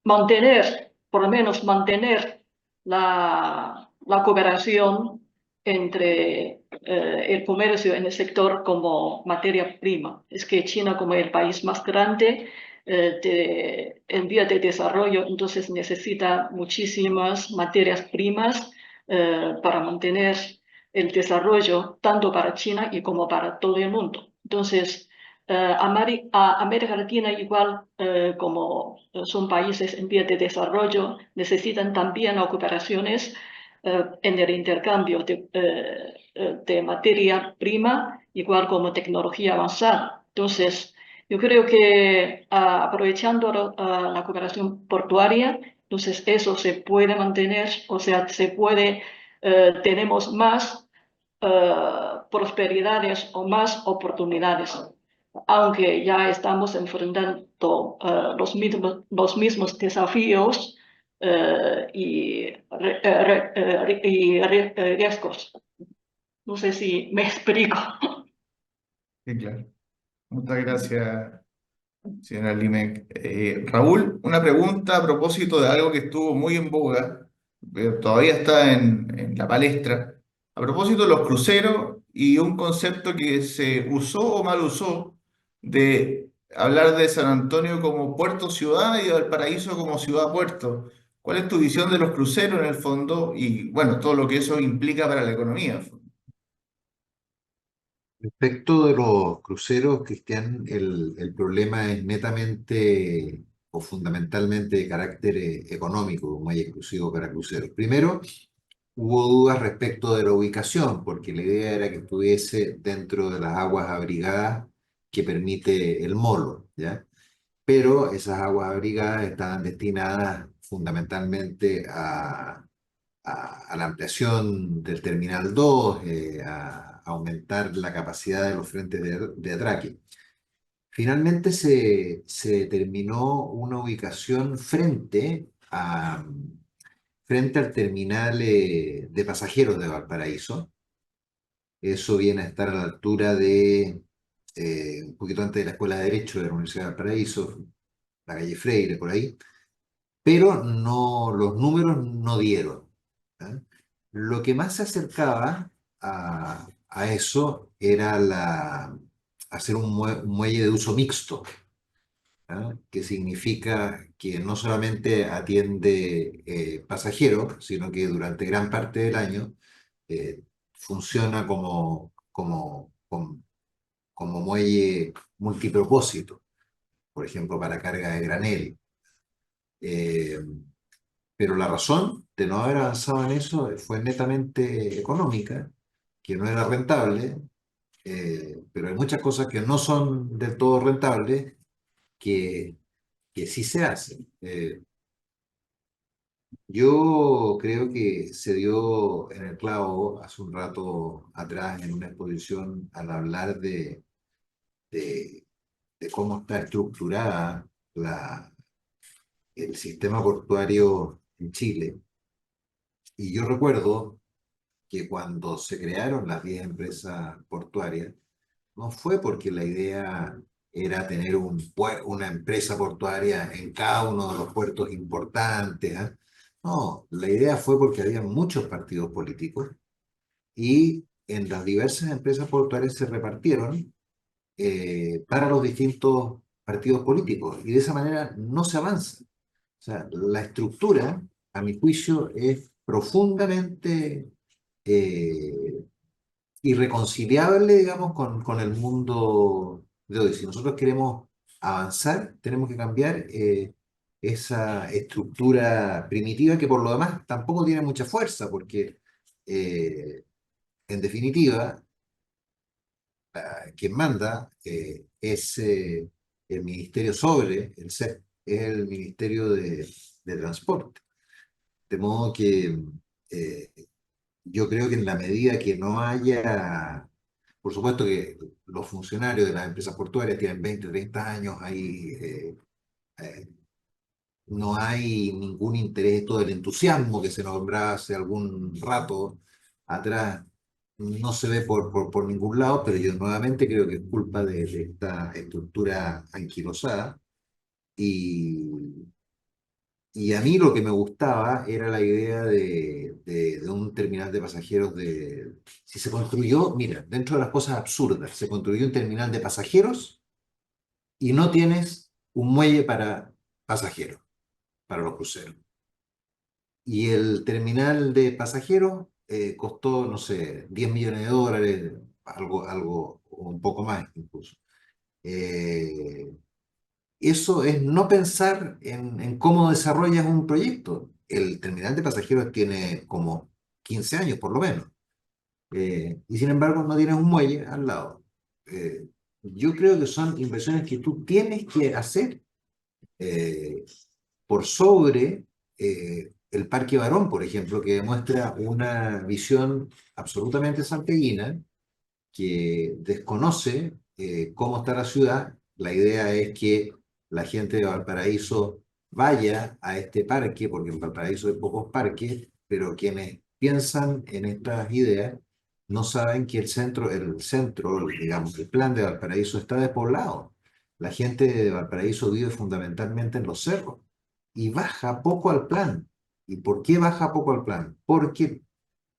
mantener, por lo menos mantener la cooperación entre el comercio en el sector como materia prima. Es que China, como el país más grande en vía de desarrollo, entonces necesita muchísimas materias primas para mantener el desarrollo tanto para China y como para todo el mundo. Entonces, América Latina, igual como son países en vía de desarrollo, necesitan también cooperaciones en el intercambio de materia prima, igual como tecnología avanzada. Entonces, yo creo que aprovechando la cooperación portuaria, entonces eso se puede mantener, o sea, tenemos más prosperidades o más oportunidades, aunque ya estamos enfrentando los mismos desafíos y riesgos. No sé si me explico. Sí, claro. Muchas gracias, señora Limek. Raúl, una pregunta a propósito de algo que estuvo muy en boga, todavía está en la palestra, a propósito de los cruceros y un concepto que se usó o mal usó de hablar de San Antonio como puerto ciudad y de Valparaíso como ciudad puerto. ¿Cuál es tu visión de los cruceros en el fondo y, bueno, todo lo que eso implica para la economía? Respecto de los cruceros, Cristian, el problema es netamente o fundamentalmente de carácter económico, como hay exclusivo para cruceros. Primero, hubo dudas respecto de la ubicación, porque la idea era que estuviese dentro de las aguas abrigadas que permite el molo, ¿ya? Pero esas aguas abrigadas estaban destinadas fundamentalmente a la ampliación del Terminal 2, a aumentar la capacidad de los frentes de atraque. Finalmente se determinó una ubicación frente al terminal de pasajeros de Valparaíso. Eso viene a estar a la altura un poquito antes de la Escuela de Derecho de la Universidad de Valparaíso, la calle Freire, por ahí, pero no, los números no dieron. ¿Ah? Lo que más se acercaba a eso era hacer un muelle de uso mixto, ¿ah? Que significa que no solamente atiende pasajeros, sino que durante gran parte del año funciona como muelle multipropósito, por ejemplo, para carga de granel. Eh, pero la razón de no haber avanzado en eso fue netamente económica, que no era rentable, pero hay muchas cosas que no son del todo rentables que, que sí se hacen. Yo creo que se dio en el clavo hace un rato atrás en una exposición al hablar de, de cómo está estructurada el sistema portuario en Chile. Y yo recuerdo que cuando se crearon las 10 empresas portuarias, no fue porque la idea era tener una empresa portuaria en cada uno de los puertos importantes, ¿ah? No, la idea fue porque había muchos partidos políticos y en las diversas empresas portuarias se repartieron para los distintos partidos políticos y de esa manera no se avanza. O sea, la estructura, a mi juicio, es profundamente eh, irreconciliable, digamos, con el mundo de hoy. Si nosotros queremos avanzar, tenemos que cambiar esa estructura primitiva que por lo demás tampoco tiene mucha fuerza, porque eh, en definitiva, quien manda es el ministerio sobre el CEP, es el Ministerio de Transporte. De modo que eh, yo creo que en la medida que no haya, por supuesto que los funcionarios de las empresas portuarias tienen 20, 30 años ahí, eh, no hay ningún interés, todo el entusiasmo que se nombraba hace algún rato atrás, no se ve por ningún lado, pero yo nuevamente creo que es culpa de esta estructura anquilosada y y a mí lo que me gustaba era la idea de un terminal de pasajeros Si se construyó, mira, dentro de las cosas absurdas, se construyó un terminal de pasajeros y no tienes un muelle para pasajeros, para los cruceros. Y el terminal de pasajeros costó, no sé, 10 millones de dólares, algo, un poco más incluso. Eh, Eso es no pensar en cómo desarrollas un proyecto. El terminal de pasajeros tiene como 15 años por lo menos. Y sin embargo no tienes un muelle al lado. Eh, yo creo que son inversiones que tú tienes que hacer eh, por sobre el Parque Barón, por ejemplo, que demuestra una visión absolutamente sanpeguina que desconoce cómo está la ciudad. La idea es que la gente de Valparaíso vaya a este parque, porque en Valparaíso hay pocos parques, pero quienes piensan en estas ideas no saben que el centro, digamos, el plan de Valparaíso está despoblado. La gente de Valparaíso vive fundamentalmente en los cerros y baja poco al plan. ¿Y por qué baja poco al plan? Porque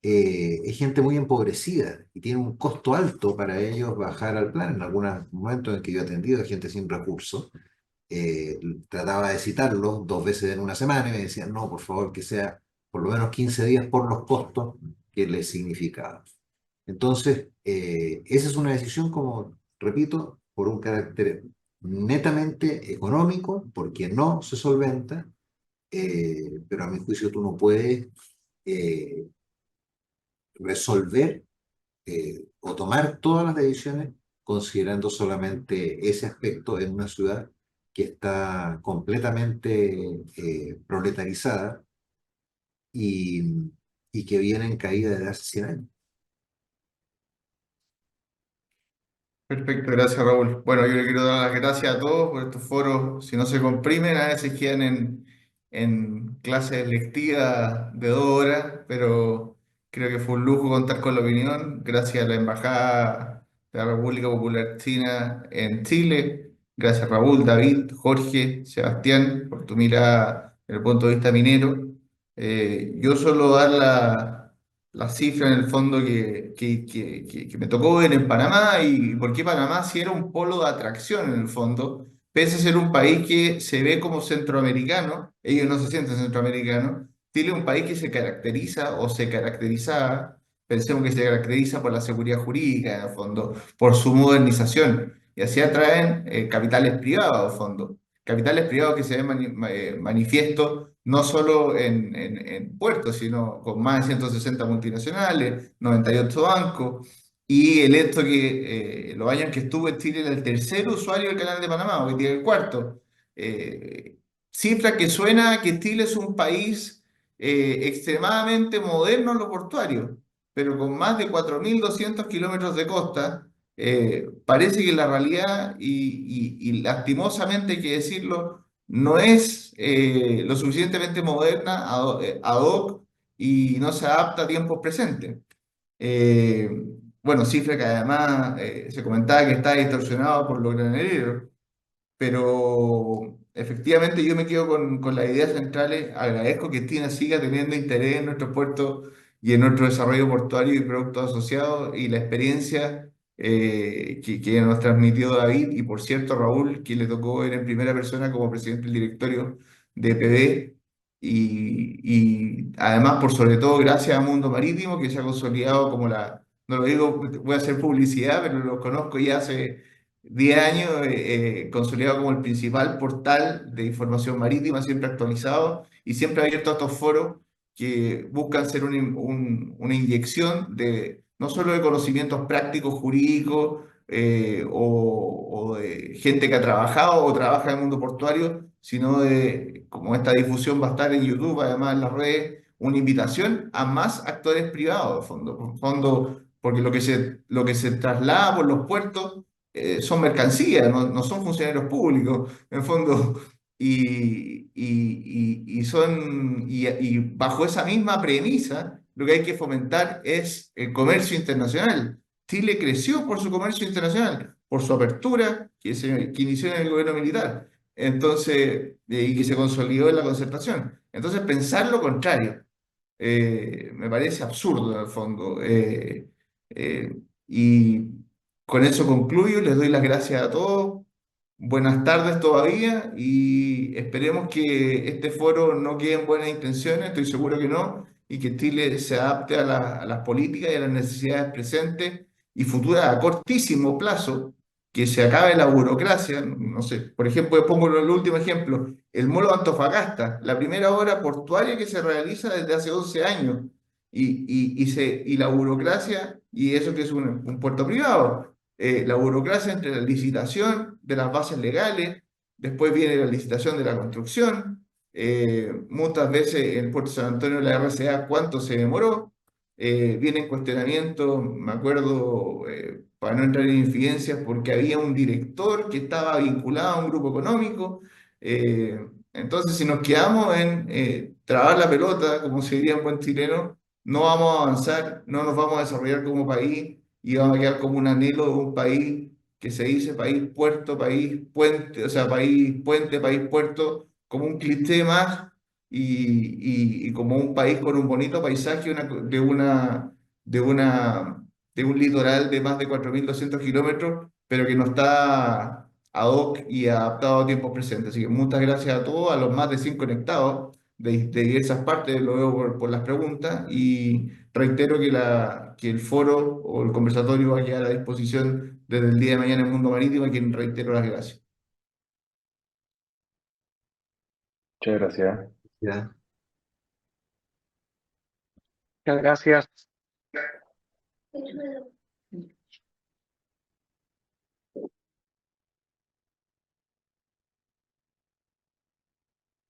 es gente muy empobrecida y tiene un costo alto para ellos bajar al plan. En algunos momentos en que yo he atendido a gente sin recursos, trataba de citarlos 2 veces en una semana y me decían, no, por favor, que sea por lo menos 15 días por los costos que les significaba. Entonces, esa es una decisión, como repito, por un carácter netamente económico, porque no se solventa, pero a mi juicio tú no puedes eh, resolver o tomar todas las decisiones considerando solamente ese aspecto en una ciudad que está completamente proletarizada y, y que viene en caída desde hace 100 años. Perfecto, gracias Raúl. Bueno, yo le quiero dar las gracias a todos por estos foros. Si no se comprimen, a veces quedan en clases lectivas de 2 horas, pero creo que fue un lujo contar con la opinión. Gracias a la Embajada de la República Popular China en Chile. Gracias Raúl, David, Jorge, Sebastián, por tu mirada desde el punto de vista minero. Yo solo dar la cifra en el fondo que me tocó ver en Panamá y por qué Panamá sí era un polo de atracción en el fondo, pese a ser un país que se ve como centroamericano, ellos no se sienten centroamericanos, Chile es un país que se caracteriza o se caracterizaba, pensemos que se caracteriza por la seguridad jurídica en el fondo, por su modernización y así atraen capitales privados, en fondo. Capitales privados que se ven manifiestos no solo en puertos, sino con más de 160 multinacionales, 98 bancos, Y el hecho que los años que estuve en Chile era el tercer usuario del Canal de Panamá, hoy día el cuarto. Eh, Cifra que suena que Chile es un país extremadamente moderno en lo portuario, pero con más de 4.200 kilómetros de costa, parece que la realidad, y lastimosamente hay que decirlo, no es lo suficientemente moderna ad hoc y no se adapta a tiempos presentes. Eh, bueno, cifra que además se comentaba que está distorsionado por los graneros, pero efectivamente yo me quedo con las ideas centrales. Agradezco que China siga teniendo interés en nuestros puertos y en nuestro desarrollo portuario y productos asociados y la experiencia que nos transmitió David y por cierto Raúl, que le tocó ver en primera persona como presidente del directorio de PD. Y además, por sobre todo, gracias a Mundo Marítimo, que se ha consolidado como no lo digo, voy a hacer publicidad, pero lo conozco ya hace 10 años, consolidado como el principal portal de información marítima, siempre actualizado y siempre abierto a estos foros que buscan ser una inyección de no solo de conocimientos prácticos, jurídicos, o de gente que ha trabajado o trabaja en el mundo portuario, sino de, como esta difusión va a estar en YouTube, además en las redes, una invitación a más actores privados, de fondo, porque lo que se traslada por los puertos son mercancías, no son funcionarios públicos, en el fondo, y bajo esa misma premisa, lo que hay que fomentar es el comercio internacional. Chile creció por su comercio internacional, por su apertura que inició en el gobierno militar, entonces, y que se consolidó en la concertación. Entonces, pensar lo contrario me parece absurdo en el fondo. Y con eso concluyo, les doy las gracias a todos. Buenas tardes todavía y esperemos que este foro no quede en buenas intenciones, estoy seguro que no, y que Chile se adapte a las políticas y a las necesidades presentes y futuras a cortísimo plazo, que se acabe la burocracia. No sé, por ejemplo, pongo el último ejemplo, el Molo de Antofagasta, la primera obra portuaria que se realiza desde hace 11 años, y la burocracia, y eso que es un puerto privado, la burocracia entre la licitación de las bases legales, después viene la licitación de la construcción, muchas veces en Puerto San Antonio la RCA, ¿cuánto se demoró? Viene en cuestionamiento, me acuerdo, para no entrar en infidencias, porque había un director que estaba vinculado a un grupo económico. Entonces, si nos quedamos en trabar la pelota, como se diría en buen chileno, no vamos a avanzar, no nos vamos a desarrollar como país y vamos a quedar como un anhelo de un país que se dice país puerto, país puente, o sea, país puente, país puerto, como un cliché más y como un país con un bonito paisaje de una, de un litoral de más de 4.200 kilómetros, pero que no está ad hoc y adaptado a tiempos presentes. Así que muchas gracias a todos, a los más de 100 conectados de diversas partes, lo veo por las preguntas, y reitero que el foro o el conversatorio va a quedar a disposición desde el día de mañana en Mundo Marítimo, a quien reitero las gracias. Muchas gracias. Ya. Muchas gracias.